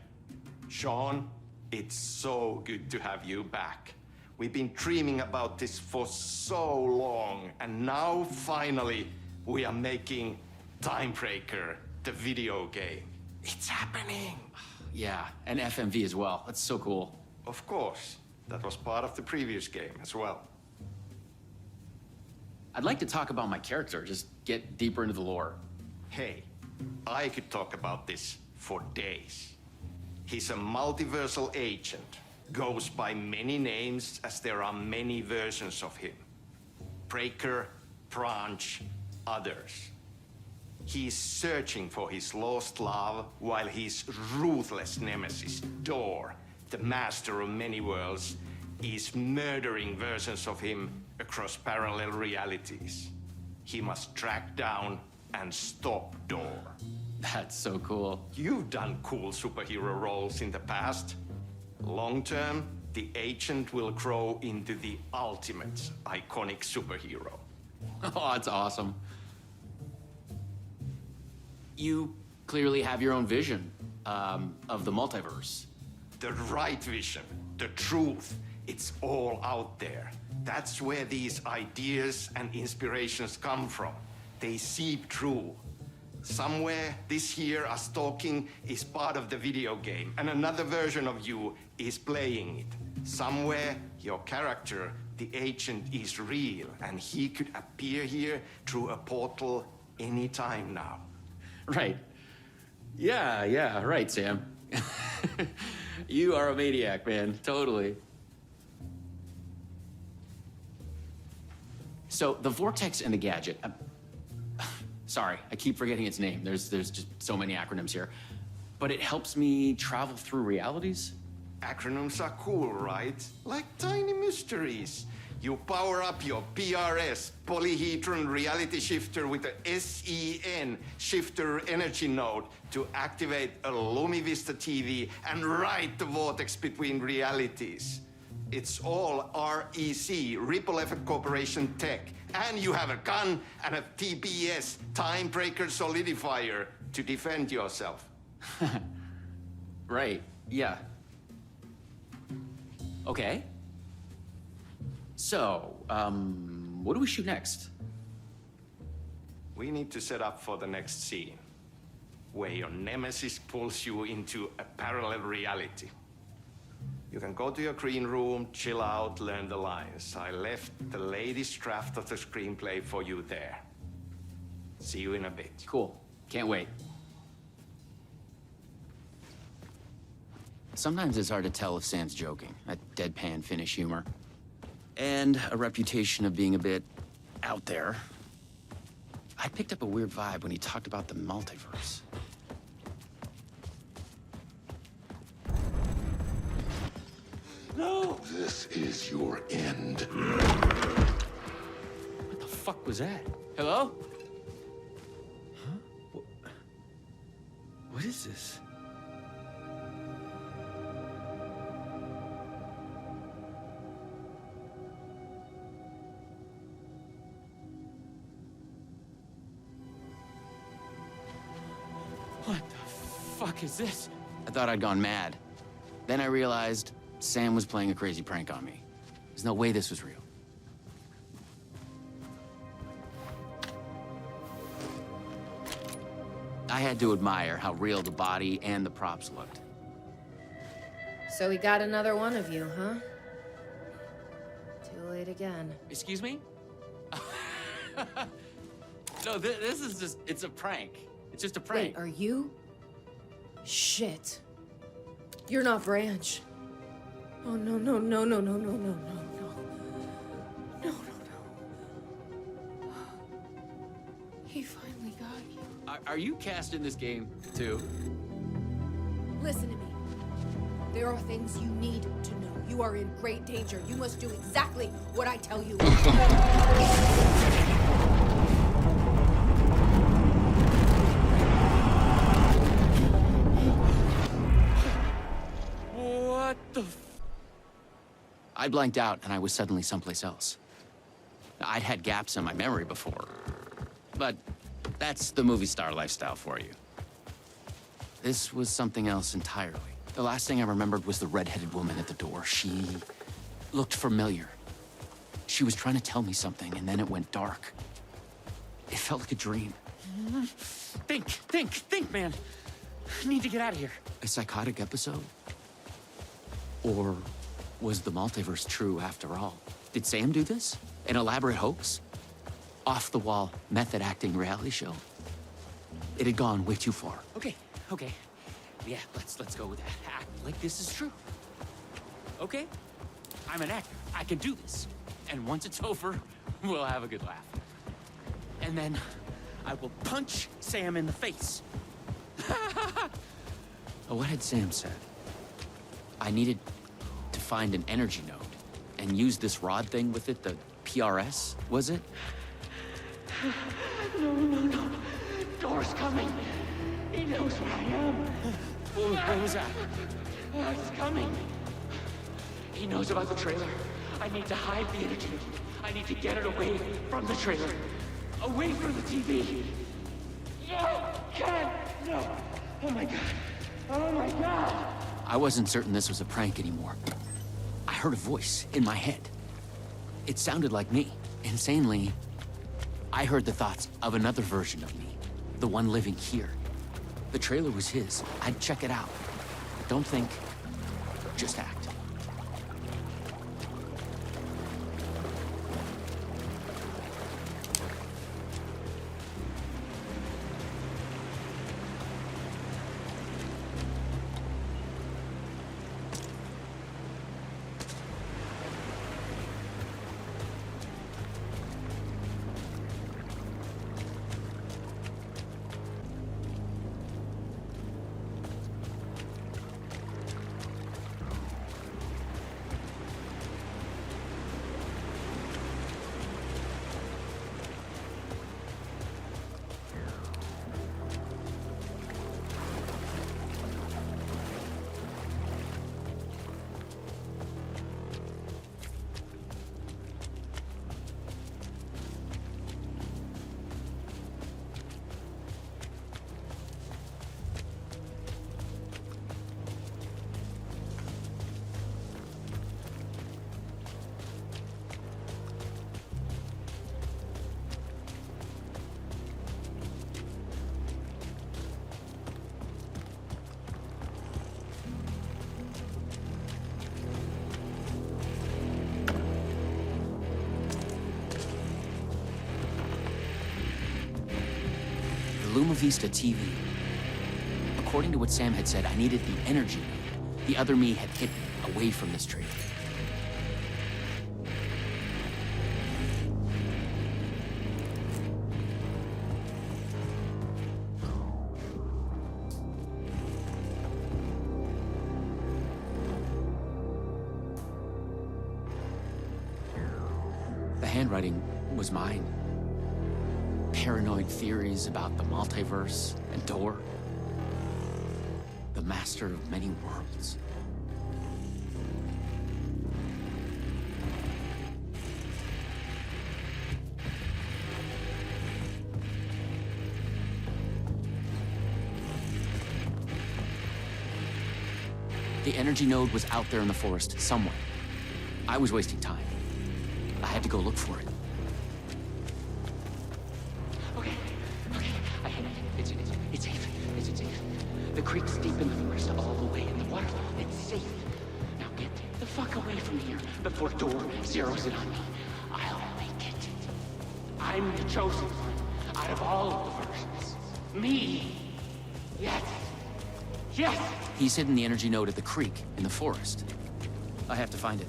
Speaker 14: Sean, it's so good to have you back. We've been dreaming about this for so long, and now finally we are making Timebreaker, the video game. It's happening.
Speaker 11: Yeah, and FMV as well. That's so cool.
Speaker 14: Of course. That was part of the previous game as well.
Speaker 11: I'd like to talk about my character, just get deeper into the lore.
Speaker 14: Hey, I could talk about this for days. He's a multiversal agent. Goes by many names as there are many versions of him. Breaker, Branch, others. He's searching for his lost love while his ruthless nemesis, Door, the master of many worlds, is murdering versions of him across parallel realities. He must track down and stop Door.
Speaker 11: That's so cool.
Speaker 14: You've done cool superhero roles in the past. Long term, the agent will grow into the ultimate iconic superhero.
Speaker 11: Oh, that's awesome. You clearly have your own vision of the multiverse.
Speaker 14: The right vision, the truth, it's all out there. That's where these ideas and inspirations come from. They seep through. Somewhere this here, us talking, is part of the video game, and another version of you is playing it. Somewhere, your character, the agent, is real, and he could appear here through a portal anytime now.
Speaker 11: Right. Yeah, right, Sam. You are a maniac, man. Totally. So, the Vortex and the Gadget. Sorry, I keep forgetting its name. There's just so many acronyms here. But it helps me travel through realities?
Speaker 14: Acronyms are cool, right? Like tiny mysteries. You power up your PRS, polyhedron reality shifter, with a SEN shifter energy node to activate a LumiVista TV and ride the vortex between realities. It's all REC, Ripple Effect Corporation tech. And you have a gun and a TPS, Timebreaker Solidifier, to defend yourself.
Speaker 11: Right, yeah. Okay. So, what do we shoot next?
Speaker 14: We need to set up for the next scene, where your nemesis pulls you into a parallel reality. You can go to your green room, chill out, learn the lines. I left the latest draft of the screenplay for you there. See you in a bit.
Speaker 11: Cool. Can't wait. Sometimes it's hard to tell if Sam's joking. That deadpan Finnish humor. And a reputation of being a bit out there. I picked up a weird vibe when he talked about the multiverse.
Speaker 1: No! This is your end.
Speaker 11: What the fuck was that? Hello? Huh? What is this? What the fuck is this? I thought I'd gone mad. Then I realized Sam was playing a crazy prank on me. There's no way this was real. I had to admire how real the body and the props looked.
Speaker 6: So we got another one of you, huh? Too late again.
Speaker 11: Excuse me? No, this is just, it's a prank. It's just a prank.
Speaker 6: Wait, are you? Shit. You're not Branch. Oh, no, no, no, no, no, no, no, no, no. No, no, no. He finally got you.
Speaker 11: Are you cast in this game, too?
Speaker 15: Listen to me. There are things you need to know. You are in great danger. You must do exactly what I tell you.
Speaker 11: What the I blanked out and I was suddenly someplace else. I'd had gaps in my memory before, but that's the movie star lifestyle for you. This was something else entirely. The last thing I remembered was the red-headed woman at the door. She looked familiar. She was trying to tell me something, and then it went dark. It felt like a dream.
Speaker 16: Think, man. I need to get out of here.
Speaker 11: A psychotic episode? Or was the multiverse true after all? Did Sam do this? An elaborate hoax? Off-the-wall, method-acting reality show? It had gone way too far.
Speaker 16: Okay. Yeah, let's go with that. Act like this is true. Okay? I'm an actor. I can do this. And once it's over, we'll have a good laugh. And then I will punch Sam in the face.
Speaker 11: What had Sam said? I needed to find an energy node and use this rod thing with it, the PRS, was it?
Speaker 16: No. Door's coming. He knows where I am.
Speaker 11: What was that?
Speaker 16: It's coming. He knows about the trailer. I need to hide the energy. I need to get it away from the trailer. Away from the TV. No! God! No! Oh my God! Oh my God!
Speaker 11: I wasn't certain this was a prank anymore. I heard a voice in my head. It sounded like me. Insanely, I heard the thoughts of another version of me. The one living here. The trailer was his. I'd check it out. Don't think, just act. Luma Vista TV. According to what Sam had said, I needed the energy the other me had hidden away from this trailer. The handwriting was mine. Paranoid theories about the multiverse and Door. The master of many worlds. The energy node was out there in the forest somewhere. I was wasting time. I had to go look for it.
Speaker 16: Okay. It's safe. It's safe. The creek's deep in the forest, all the way in the waterfall. It's safe. Now get the fuck away from here before Door zeroes in on me. I'll make it. I'm the chosen one out of all of the versions. Me. Yes.
Speaker 11: He's hidden the energy node at the creek in the forest. I have to find it.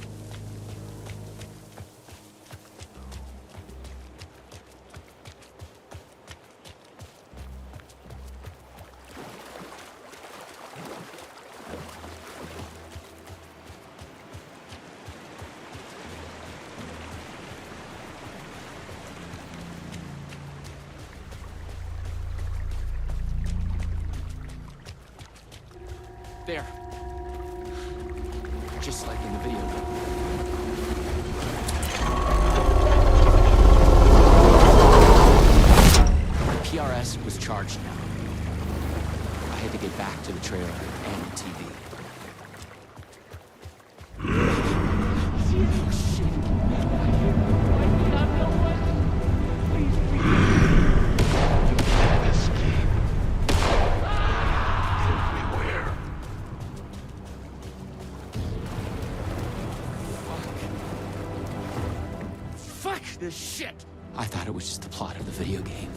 Speaker 11: There. Just like in the video game. My PRS was charged now. I had to get back to the trailer and the TV. Fuck this shit! I thought it was just the plot of the video game.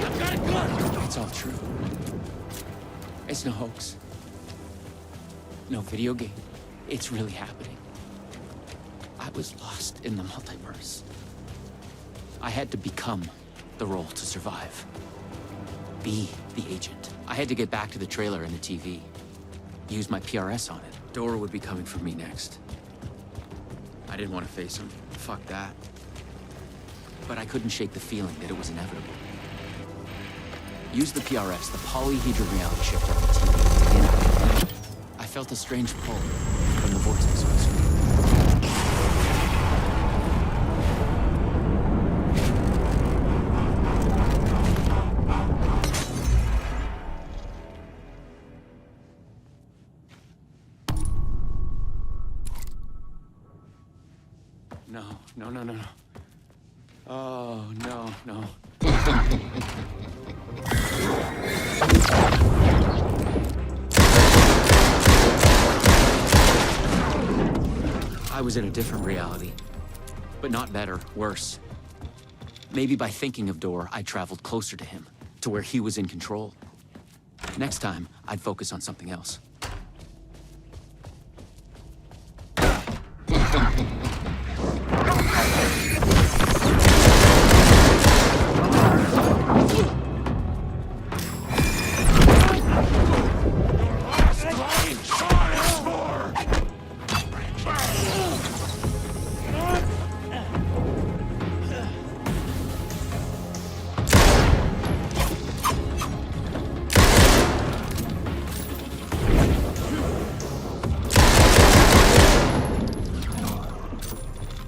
Speaker 11: I've got a gun! It's all true. It's no hoax. No video game. It's really happening. I was lost in the multiverse. I had to become the role to survive. Be the agent. I had to get back to the trailer and the TV. Use my PRS on it. Dora would be coming for me next. I didn't want to face him. Fuck that. But I couldn't shake the feeling that it was inevitable. Use the PRS, the polyhedron reality shifter on the TV to get out. I felt a strange pull from the vortex on the screen. No. Oh, no. I was in a different reality, but not better, worse. Maybe by thinking of Dor, I traveled closer to him, to where he was in control. Next time, I'd focus on something else.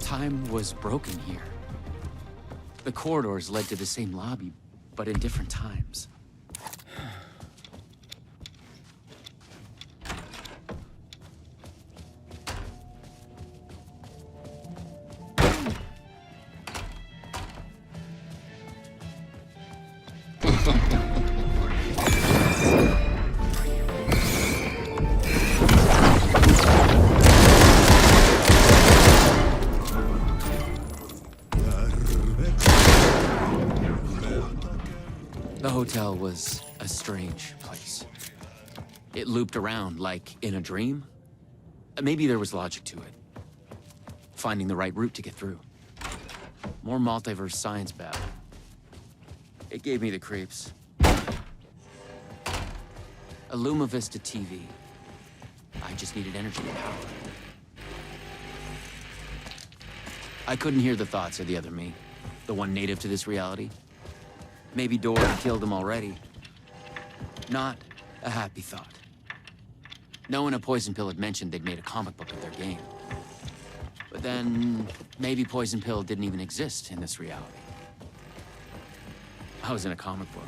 Speaker 11: Time was broken here. The corridors led to the same lobby, but in different times. The hotel was a strange place. It looped around like in a dream. Maybe there was logic to it. Finding the right route to get through. More multiverse science battle. It gave me the creeps. A Luma Vista TV. I just needed energy and power. I couldn't hear the thoughts of the other me. The one native to this reality. Maybe Dor had killed him already. Not a happy thought. No one at Poison Pill had mentioned they'd made a comic book of their game. But then, maybe Poison Pill didn't even exist in this reality. I was in a comic book.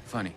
Speaker 11: Funny.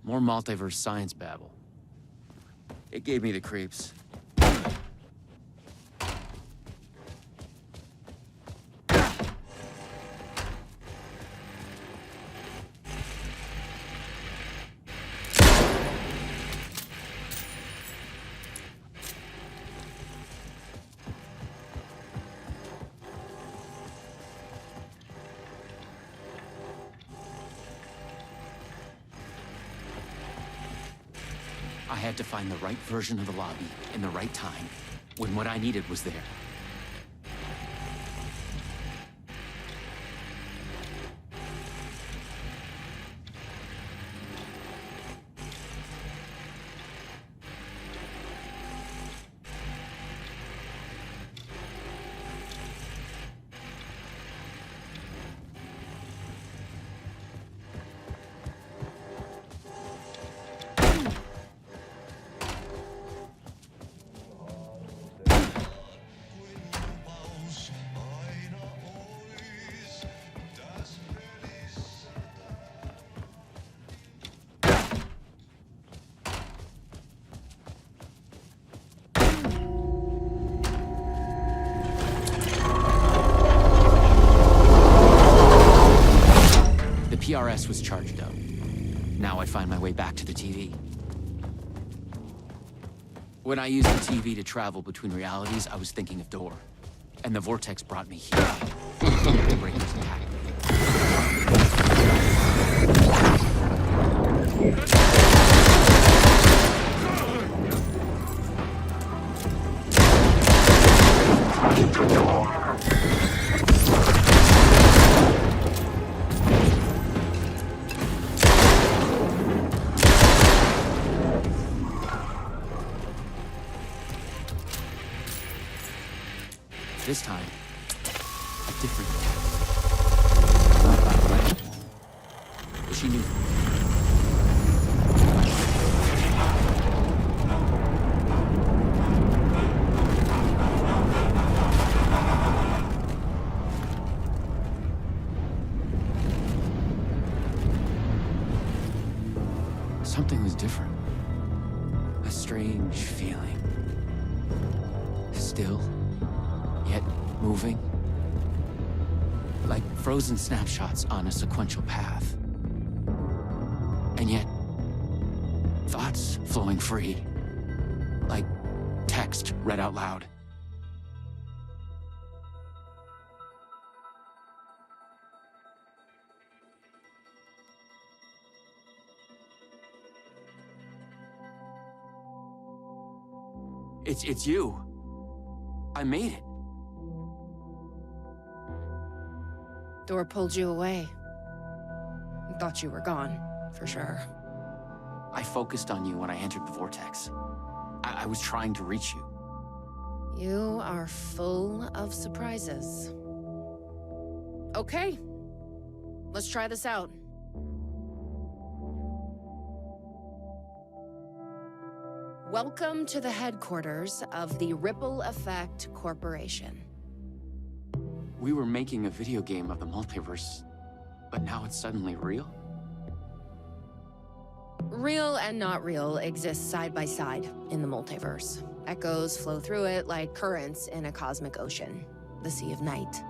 Speaker 11: More multiverse science babble. It gave me the creeps. I had to find the right version of the lobby in the right time, when what I needed was there. PRS was charged up. Now I'd find my way back to the TV. When I used the TV to travel between realities, I was thinking of Door. And the vortex brought me here. The breakers attacked me. This time, a different attack. Not about the legend. But she knew. Something was different. A strange feeling. Still. Yet moving. Like frozen snapshots on a sequential path. And yet, thoughts flowing free. Like text read out loud. It's you. I made it.
Speaker 6: Door pulled you away. Thought you were gone, for sure.
Speaker 11: I focused on you when I entered the vortex. I was trying to reach you.
Speaker 6: You are full of surprises. Okay. Let's try this out. Welcome to the headquarters of the Ripple Effect Corporation.
Speaker 11: We were making a video game of the multiverse, but now it's suddenly real?
Speaker 6: Real and not real exist side by side in the multiverse. Echoes flow through it like currents in a cosmic ocean, the Sea of Night.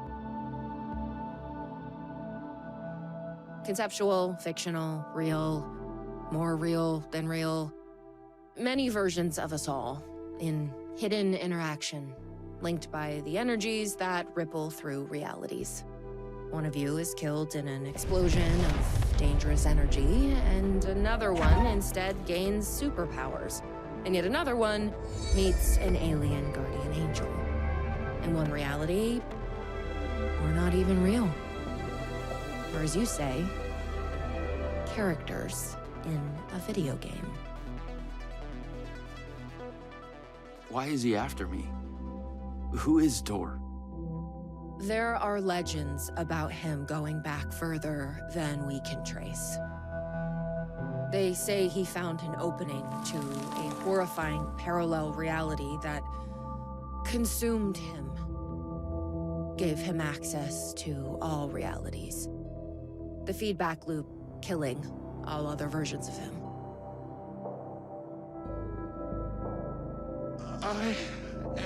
Speaker 6: Conceptual, fictional, real, more real than real. Many versions of us all, in hidden interaction, linked by the energies that ripple through realities. One of you is killed in an explosion of dangerous energy, and another one instead gains superpowers. And yet another one meets an alien guardian angel. In one reality, we're not even real. Or as you say, characters in a video game.
Speaker 11: Why is he after me? Who is Door?
Speaker 6: There are legends about him going back further than we can trace. They say he found an opening to a horrifying parallel reality that consumed him, gave him access to all realities. The feedback loop killing all other versions of him.
Speaker 1: I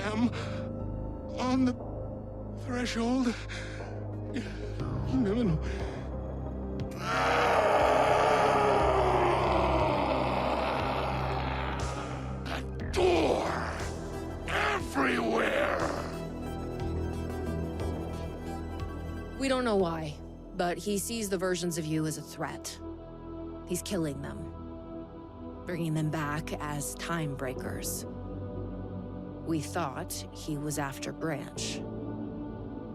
Speaker 1: am on the threshold. No. A door everywhere.
Speaker 6: We don't know why, but he sees the versions of you as a threat. He's killing them, bringing them back as time breakers. We thought he was after Branch.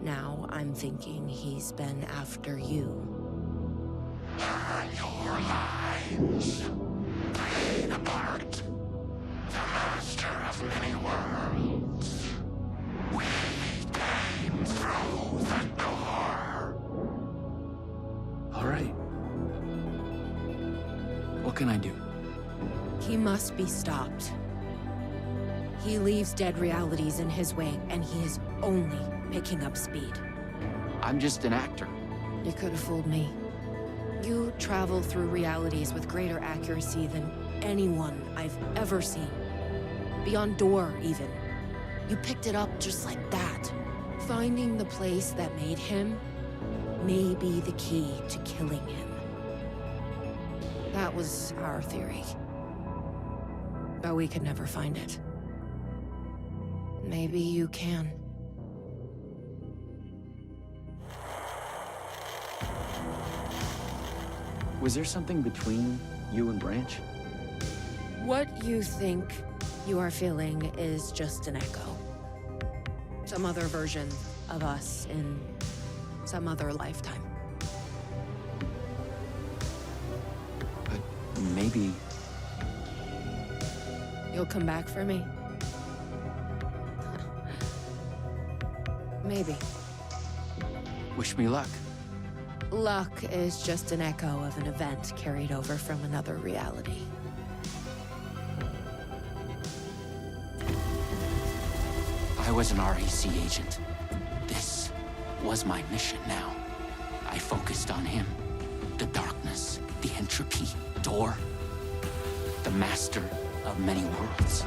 Speaker 6: Now I'm thinking he's been after you.
Speaker 1: Your lines played apart. The master of many worlds. We came through the door.
Speaker 11: All right. What can I do?
Speaker 6: He must be stopped. He leaves dead realities in his way, and he is only picking up speed.
Speaker 11: I'm just an actor.
Speaker 6: You could have fooled me. You travel through realities with greater accuracy than anyone I've ever seen. Beyond Door, even. You picked it up just like that. Finding the place that made him may be the key to killing him. That was our theory. But we could never find it. Maybe you can.
Speaker 11: Was there something between you and Branch?
Speaker 6: What you think you are feeling is just an echo. Some other version of us in some other lifetime.
Speaker 11: But maybe...
Speaker 6: You'll come back for me? Maybe.
Speaker 11: Wish me luck.
Speaker 6: Luck is just an echo of an event carried over from another reality.
Speaker 11: I was an REC agent. This was my mission now. I focused on him. The darkness, the entropy, Door. The master of many worlds.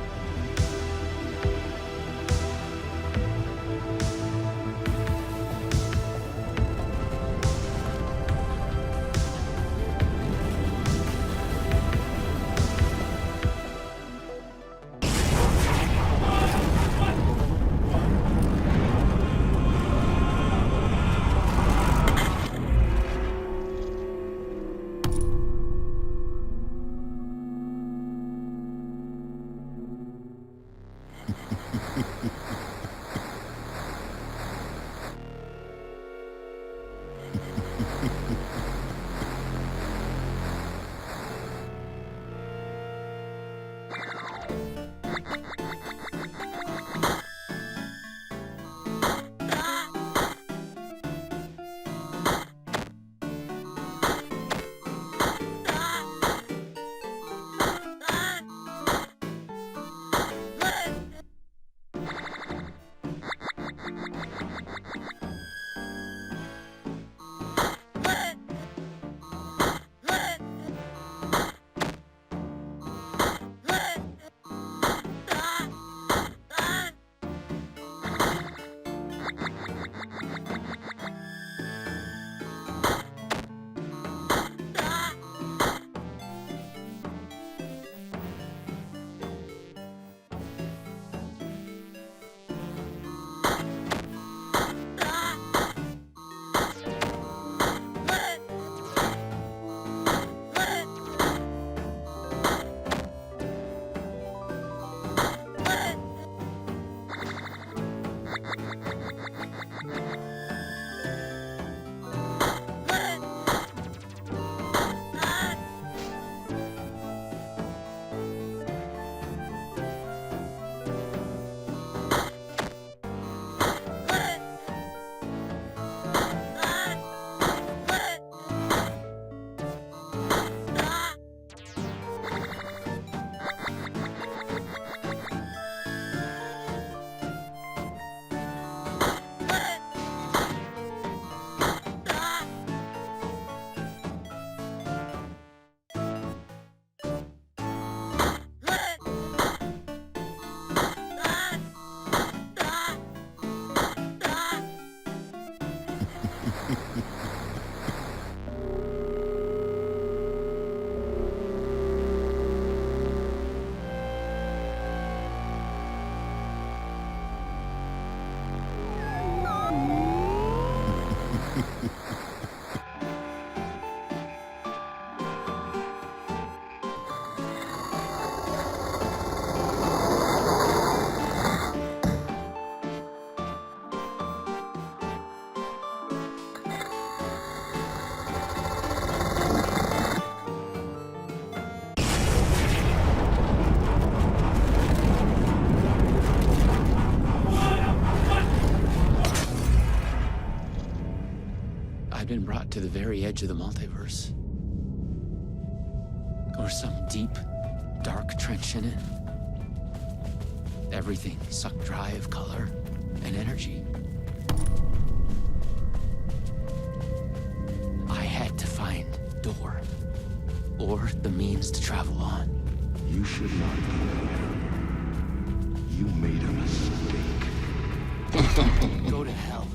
Speaker 11: to the very edge of the multiverse. Or some deep, dark trench in it. Everything sucked dry of color and energy. I had to find Door, or the means to travel on.
Speaker 1: You should not be here. You made a mistake.
Speaker 11: Go to hell.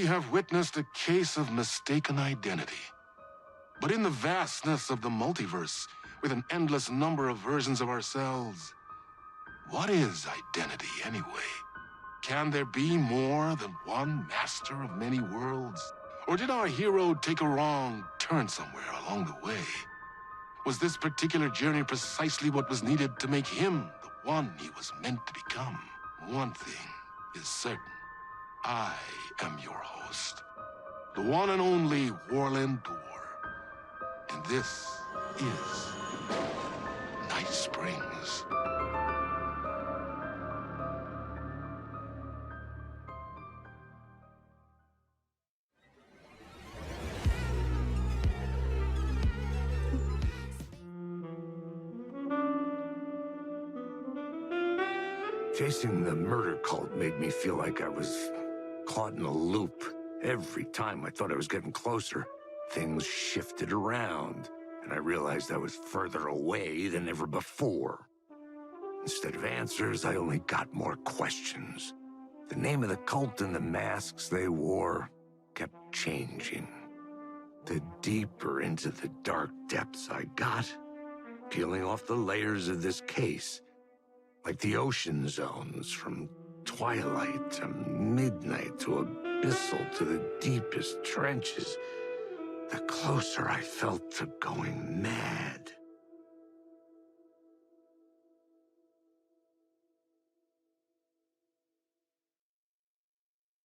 Speaker 1: have witnessed a case of mistaken identity. But in the vastness of the multiverse, with an endless number of versions of ourselves, what is identity anyway? Can there be more than one master of many worlds? Or did our hero take a wrong turn somewhere along the way? Was this particular journey precisely what was needed to make him the one he was meant to become? One thing is certain. I am your host, the one and only Warland Door. And this is Night Springs.
Speaker 17: Chasing the murder cult made me feel like I was caught in a loop. Every time I thought I was getting closer, things shifted around, and I realized I was further away than ever before. Instead of answers, I only got more questions. The name of the cult and the masks they wore kept changing. The deeper into the dark depths I got, peeling off the layers of this case, like the ocean zones, from twilight to midnight to abyssal to the deepest trenches, the closer I felt to going mad.